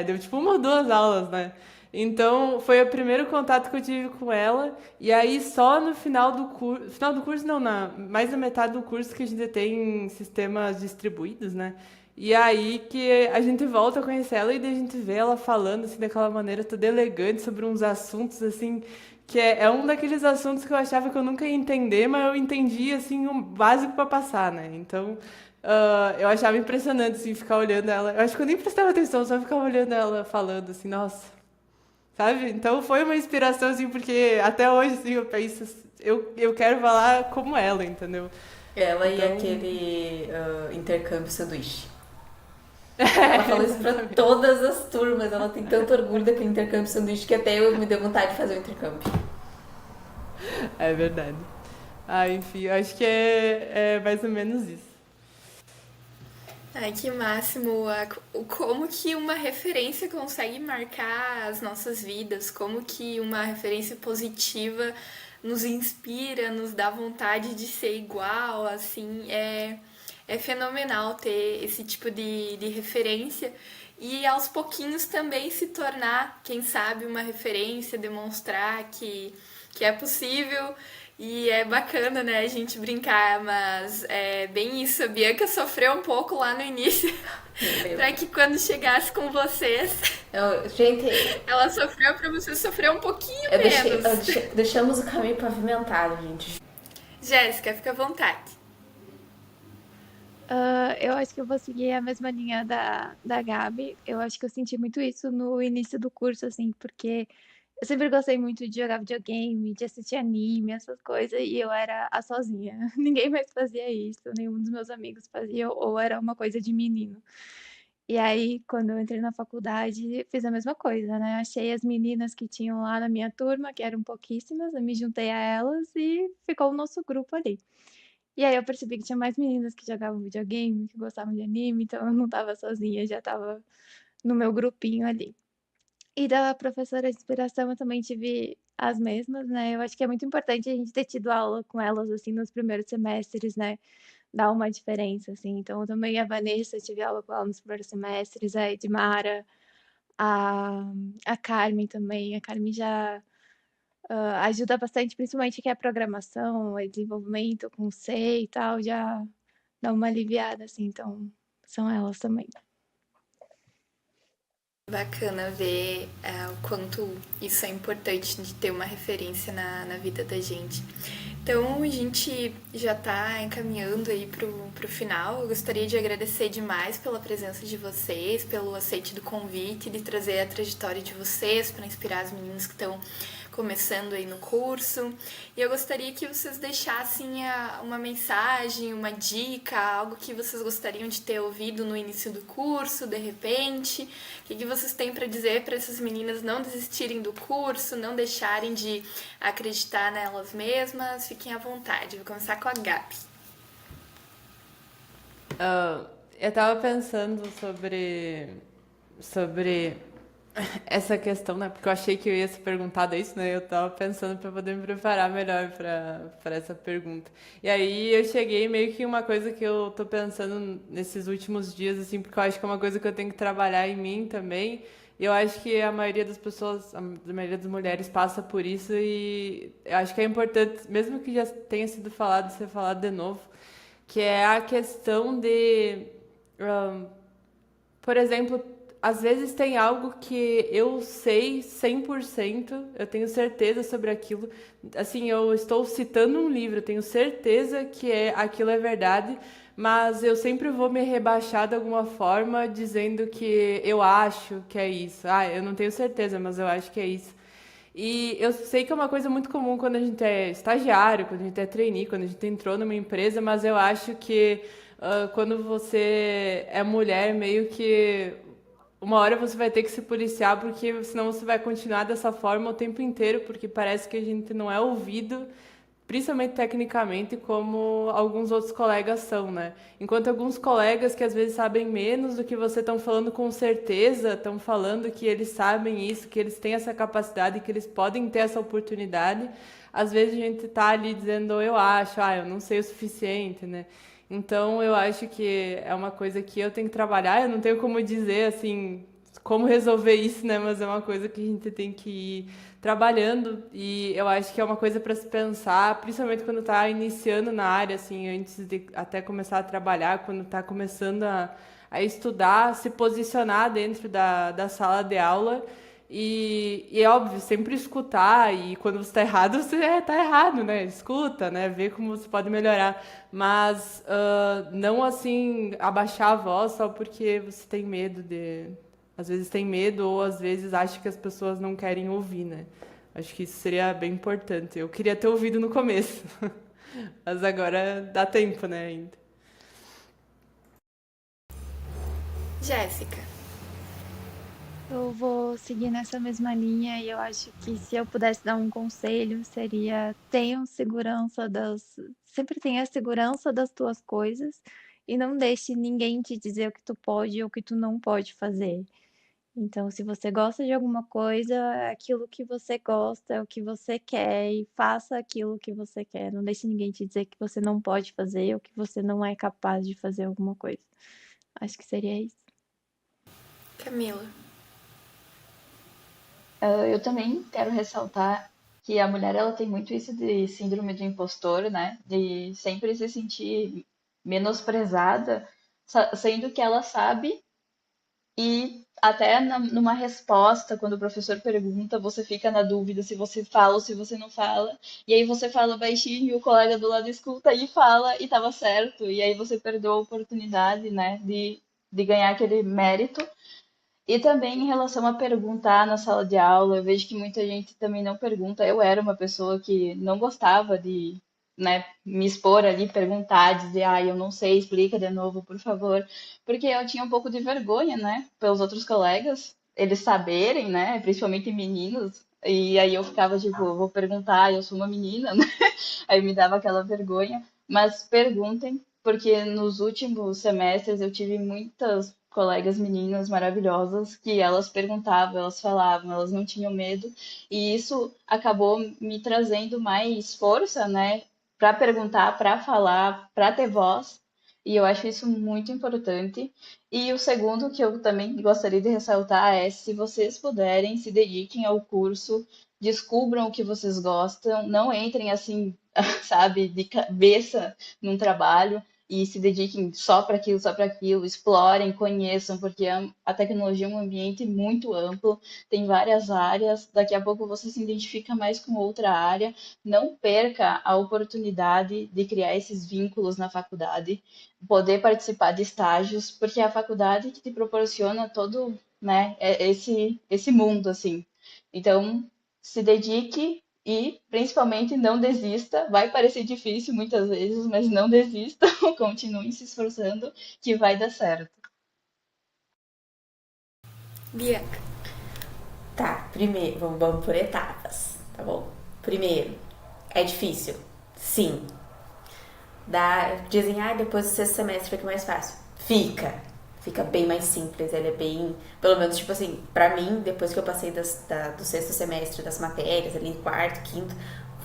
S5: Deu tipo uma ou duas aulas, né? Então, foi o primeiro contato que eu tive com ela. E aí, só no final do curso não, mais da metade do curso que a gente tem sistemas distribuídos, né? E aí que a gente volta a conhecer ela e daí a gente vê ela falando assim daquela maneira toda elegante sobre uns assuntos assim que é um daqueles assuntos que eu achava que eu nunca ia entender, mas eu entendi assim um básico para passar, né? Então eu achava impressionante assim ficar olhando ela. Eu acho que eu nem prestava atenção, só ficava olhando ela falando assim, nossa, sabe? Então foi uma inspiração assim porque até hoje assim eu penso, eu quero falar como ela, entendeu?
S4: Ela e
S5: Então,
S4: aquele intercâmbio sanduíche. Ela falou isso pra todas as turmas. Ela tem tanto orgulho daquele intercâmbio sanduíche que até eu me deu vontade de fazer o intercâmbio.
S5: é verdade. Ah, enfim, eu acho que é mais ou menos isso.
S1: Ai, que máximo! Como que uma referência consegue marcar as nossas vidas, como que uma referência positiva nos inspira, nos dá vontade de ser igual, assim, é fenomenal ter esse tipo de referência e aos pouquinhos também se tornar, quem sabe, uma referência, demonstrar que é possível e é bacana, né, a gente brincar, mas é bem isso. A Bianca sofreu um pouco lá no início para que quando chegasse com vocês,
S4: Gente,
S1: ela sofreu para você sofrer um pouquinho menos.
S4: deixamos o caminho pavimentado, gente.
S1: Jéssica, fica à vontade.
S2: Eu acho que eu vou seguir a mesma linha da Gabi. Eu acho que eu senti muito isso no início do curso, assim, porque eu sempre gostei muito de jogar videogame, de assistir anime, essas coisas, e eu era a sozinha. Ninguém mais fazia isso, nenhum dos meus amigos fazia, ou era uma coisa de menino. E aí, quando eu entrei na faculdade, fiz a mesma coisa, né? Achei as meninas que tinham lá na minha turma, que eram pouquíssimas, eu me juntei a elas e ficou o nosso grupo ali. E aí eu percebi que tinha mais meninas que jogavam videogame, que gostavam de anime, então eu não estava sozinha, já estava no meu grupinho ali. E da professora de inspiração eu também tive as mesmas, né? Eu acho que é muito importante a gente ter tido aula com elas, assim, nos primeiros semestres, né? Dá uma diferença, assim. Então, eu também a Vanessa, eu tive aula com ela nos primeiros semestres, a Edmara, a, a Carmen também. A Carmen já ajuda bastante, principalmente que é programação, é desenvolvimento com C e tal, já dá uma aliviada, assim. Então, são elas também.
S1: Bacana ver o quanto isso é importante de ter uma referência na vida da gente. Então a gente já está encaminhando aí pro final. Eu gostaria de agradecer demais pela presença de vocês, pelo aceite do convite, de trazer a trajetória de vocês para inspirar as meninas que estão começando aí no curso. E eu gostaria que vocês deixassem uma mensagem, uma dica, algo que vocês gostariam de ter ouvido no início do curso, de repente. O que vocês têm para dizer para essas meninas não desistirem do curso, não deixarem de acreditar nelas mesmas? Fiquem à vontade. Vou começar com a Gabi.
S5: Eu tava pensando sobre essa questão, né? Porque eu achei que eu ia ser perguntado isso, né? Eu tava pensando para poder me preparar melhor para essa pergunta. E aí eu cheguei meio que uma coisa que eu tô pensando nesses últimos dias, assim, porque eu acho que é uma coisa que eu tenho que trabalhar em mim também. E eu acho que a maioria das pessoas, a maioria das mulheres passa por isso e eu acho que é importante, mesmo que já tenha sido falado, ser falado de novo, que é a questão de, por exemplo, às vezes tem algo que eu sei 100%, eu tenho certeza sobre aquilo. Assim, eu estou citando um livro, eu tenho certeza que aquilo é verdade, mas eu sempre vou me rebaixar de alguma forma dizendo que eu acho que é isso. Ah, eu não tenho certeza, mas eu acho que é isso. E eu sei que é uma coisa muito comum quando a gente é estagiário, quando a gente é trainee, quando a gente entrou numa empresa, mas eu acho que quando você é mulher, meio que uma hora você vai ter que se policiar, porque senão você vai continuar dessa forma o tempo inteiro, porque parece que a gente não é ouvido, principalmente tecnicamente, como alguns outros colegas são, né? Enquanto alguns colegas que às vezes sabem menos do que você estão falando com certeza, estão falando que eles sabem isso, que eles têm essa capacidade, que eles podem ter essa oportunidade, às vezes a gente tá ali dizendo, eu acho, eu não sei o suficiente, né? Então, eu acho que é uma coisa que eu tenho que trabalhar. Eu não tenho como dizer, assim, como resolver isso, né? Mas é uma coisa que a gente tem que ir trabalhando. E eu acho que é uma coisa para se pensar, principalmente quando está iniciando na área, assim, antes de até começar a trabalhar, quando está começando a estudar, se posicionar dentro da sala de aula. E é óbvio, sempre escutar, e quando você está errado, você está errado, né? Escuta, né? Vê como você pode melhorar. Mas não assim, abaixar a voz só porque você tem medo de. Às vezes tem medo, ou às vezes acha que as pessoas não querem ouvir, né? Acho que isso seria bem importante. Eu queria ter ouvido no começo, mas agora dá tempo, né, ainda.
S1: Jéssica.
S2: Eu vou seguir nessa mesma linha e eu acho que se eu pudesse dar um conselho seria tenham segurança sempre tenha segurança das tuas coisas e não deixe ninguém te dizer o que tu pode ou o que tu não pode fazer. Então, se você gosta de alguma coisa, é aquilo que você gosta, é o que você quer e faça aquilo que você quer. Não deixe ninguém te dizer que você não pode fazer ou que você não é capaz de fazer alguma coisa. Acho que seria isso.
S1: Camila.
S3: Eu também quero ressaltar que a mulher ela tem muito isso de síndrome de impostor, né? De sempre se sentir menosprezada, sendo que ela sabe e até numa resposta, quando o professor pergunta, você fica na dúvida se você fala ou se você não fala. E aí você fala baixinho e o colega do lado escuta e fala e estava certo. E aí você perdeu a oportunidade, né, de ganhar aquele mérito. E também em relação a perguntar na sala de aula, eu vejo que muita gente também não pergunta. Eu era uma pessoa que não gostava de, né, me expor ali, perguntar, dizer, eu não sei, explica de novo, por favor. Porque eu tinha um pouco de vergonha, né, pelos outros colegas, eles saberem, né, principalmente meninos. E aí eu ficava tipo, vou perguntar, eu sou uma menina, né? Aí me dava aquela vergonha. Mas perguntem, porque nos últimos semestres eu tive muitas colegas meninas maravilhosas que elas perguntavam, elas falavam, elas não tinham medo. E isso acabou me trazendo mais força, né? Para perguntar, para falar, para ter voz. E eu acho isso muito importante. E o segundo que eu também gostaria de ressaltar é, se vocês puderem, se dediquem ao curso, descubram o que vocês gostam, não entrem assim, sabe, de cabeça num trabalho e se dediquem só para aquilo, explorem, conheçam, porque a tecnologia é um ambiente muito amplo, tem várias áreas, daqui a pouco você se identifica mais com outra área, não perca a oportunidade de criar esses vínculos na faculdade, poder participar de estágios, porque é a faculdade que te proporciona todo, né, esse mundo, assim. Então, se dedique e, principalmente, não desista. Vai parecer difícil muitas vezes, mas não desista. Continue se esforçando, que vai dar certo.
S1: Bianca.
S4: Tá, primeiro, vamos por etapas, tá bom? Primeiro, é difícil? Sim. Dizem, depois do sexto semestre fica mais fácil. Fica bem mais simples, ele é bem, pelo menos, tipo assim, pra mim, depois que eu passei do sexto semestre, das matérias, ali, quarto, quinto,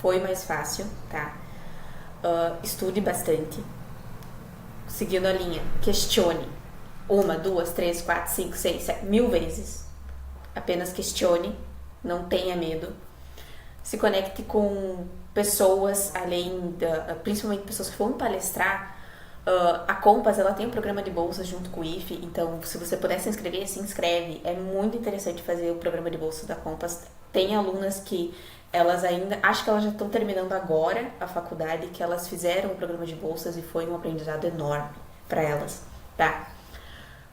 S4: foi mais fácil, tá? Estude bastante, seguindo a linha, questione, 1, 2, 3, 4, 5, 6, 7, 1000 vezes, apenas questione, não tenha medo, se conecte com pessoas, principalmente pessoas que vão palestrar. A Compass, ela tem um programa de bolsas junto com o IFE, então se você puder se inscrever, se inscreve. É muito interessante fazer o programa de bolsas da Compass. Tem alunas que elas ainda, acho que elas já estão terminando agora a faculdade, que elas fizeram o programa de bolsas e foi um aprendizado enorme para elas, tá?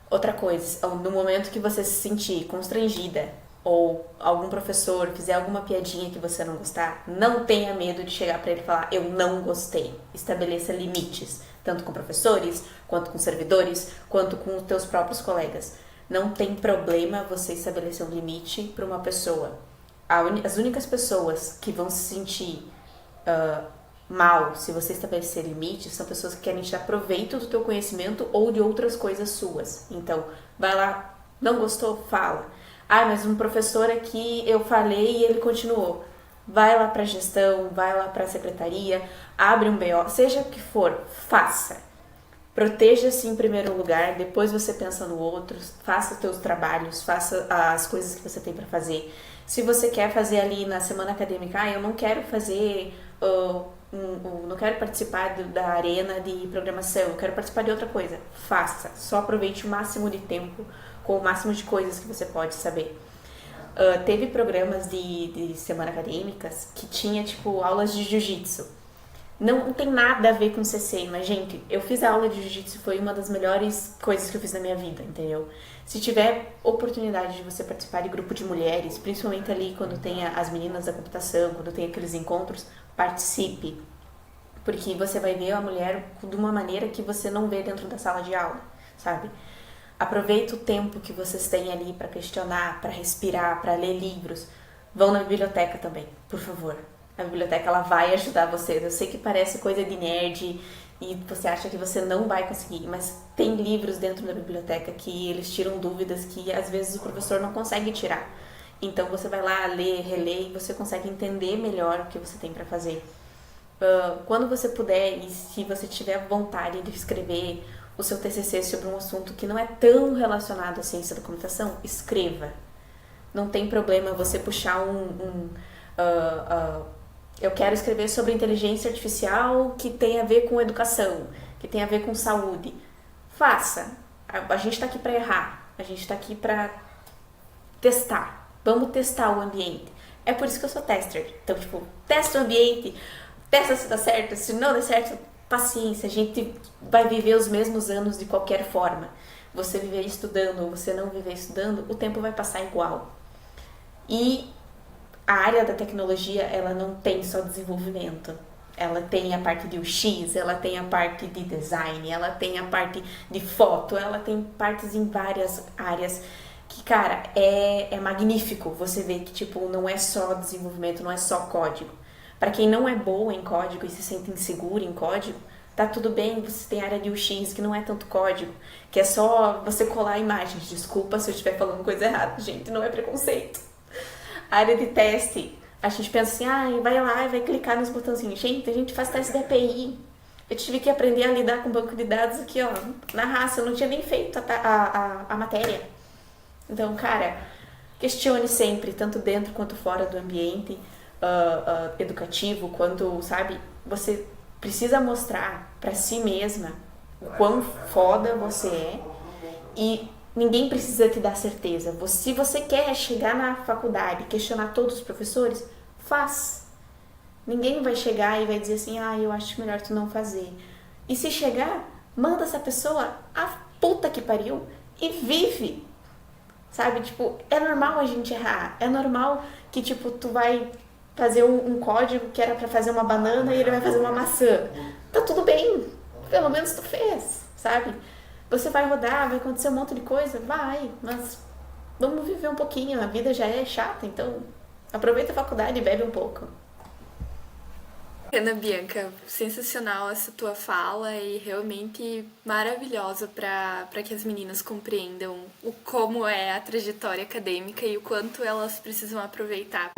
S4: Outra coisa, no momento que você se sentir constrangida ou algum professor fizer alguma piadinha que você não gostar, não tenha medo de chegar para ele e falar, eu não gostei. Estabeleça limites, tanto com professores, quanto com servidores, quanto com os teus próprios colegas. Não tem problema você estabelecer um limite para uma pessoa. As únicas pessoas que vão se sentir mal se você estabelecer limites são pessoas que querem tirar proveito do teu conhecimento ou de outras coisas suas. Então, vai lá, não gostou? Fala. Mas um professor aqui eu falei e ele continuou. Vai lá para a gestão, vai lá para a secretaria, abre um BO, seja o que for, faça. Proteja-se em primeiro lugar, depois você pensa no outro, faça os teus trabalhos, faça as coisas que você tem para fazer. Se você quer fazer ali na semana acadêmica, eu não quero fazer, não quero participar da arena de programação, eu quero participar de outra coisa. Faça, só aproveite o máximo de tempo com o máximo de coisas que você pode saber. Teve programas de semana acadêmicas que tinha, tipo, aulas de jiu-jitsu. Não tem nada a ver com CC, mas, gente, eu fiz a aula de jiu-jitsu, foi uma das melhores coisas que eu fiz na minha vida, entendeu? Se tiver oportunidade de você participar de grupo de mulheres, principalmente ali quando tem as meninas da computação, quando tem aqueles encontros, participe. Porque você vai ver a mulher de uma maneira que você não vê dentro da sala de aula, sabe? Aproveita o tempo que vocês têm ali para questionar, para respirar, para ler livros. Vão na biblioteca também, por favor. A biblioteca, ela vai ajudar vocês. Eu sei que parece coisa de nerd e você acha que você não vai conseguir, mas tem livros dentro da biblioteca que eles tiram dúvidas que às vezes o professor não consegue tirar. Então você vai lá ler, reler e você consegue entender melhor o que você tem para fazer. Quando você puder e se você tiver vontade de escrever o seu TCC sobre um assunto que não é tão relacionado à ciência da computação, escreva. Não tem problema você puxar eu quero escrever sobre inteligência artificial que tem a ver com educação, que tem a ver com saúde. Faça. A gente está aqui para errar. A gente está aqui para testar. Vamos testar o ambiente. É por isso que eu sou tester. Então, tipo, testa o ambiente, testa se dá certo. Se não der certo, paciência. A gente vai viver os mesmos anos de qualquer forma. Você viver estudando ou você não viver estudando, o tempo vai passar igual. E a área da tecnologia, ela não tem só desenvolvimento. Ela tem a parte de UX, ela tem a parte de design, ela tem a parte de foto, ela tem partes em várias áreas que, cara, é magnífico você ver que, tipo, não é só desenvolvimento, não é só código. Para quem não é boa em código e se sente inseguro em código, tá tudo bem, você tem área de UX que não é tanto código, que é só você colar imagens. Desculpa se eu estiver falando coisa errada, gente, não é preconceito. A área de teste, a gente pensa assim, vai lá e vai clicar nos botãozinhos. Gente, a gente faz teste de API. Eu tive que aprender a lidar com banco de dados aqui, ó, na raça, eu não tinha nem feito a matéria. Então, cara, questione sempre, tanto dentro quanto fora do ambiente educativo, quanto, sabe, você precisa mostrar pra si mesma o quão foda você é e ninguém precisa te dar certeza. Se você quer chegar na faculdade e questionar todos os professores, faz. Ninguém vai chegar e vai dizer assim, eu acho melhor tu não fazer. E se chegar, manda essa pessoa a puta que pariu e vive. Sabe, tipo, é normal a gente errar. É normal que, tipo, tu vai fazer um código que era pra fazer uma banana e ele vai fazer uma maçã. Tá tudo bem, pelo menos tu fez, sabe? Você vai rodar, vai acontecer um monte de coisa? Vai, mas vamos viver um pouquinho, a vida já é chata, então aproveita a faculdade e bebe um pouco.
S1: Ana Bianca, sensacional essa tua fala e realmente maravilhosa para que as meninas compreendam como é a trajetória acadêmica e o quanto elas precisam aproveitar.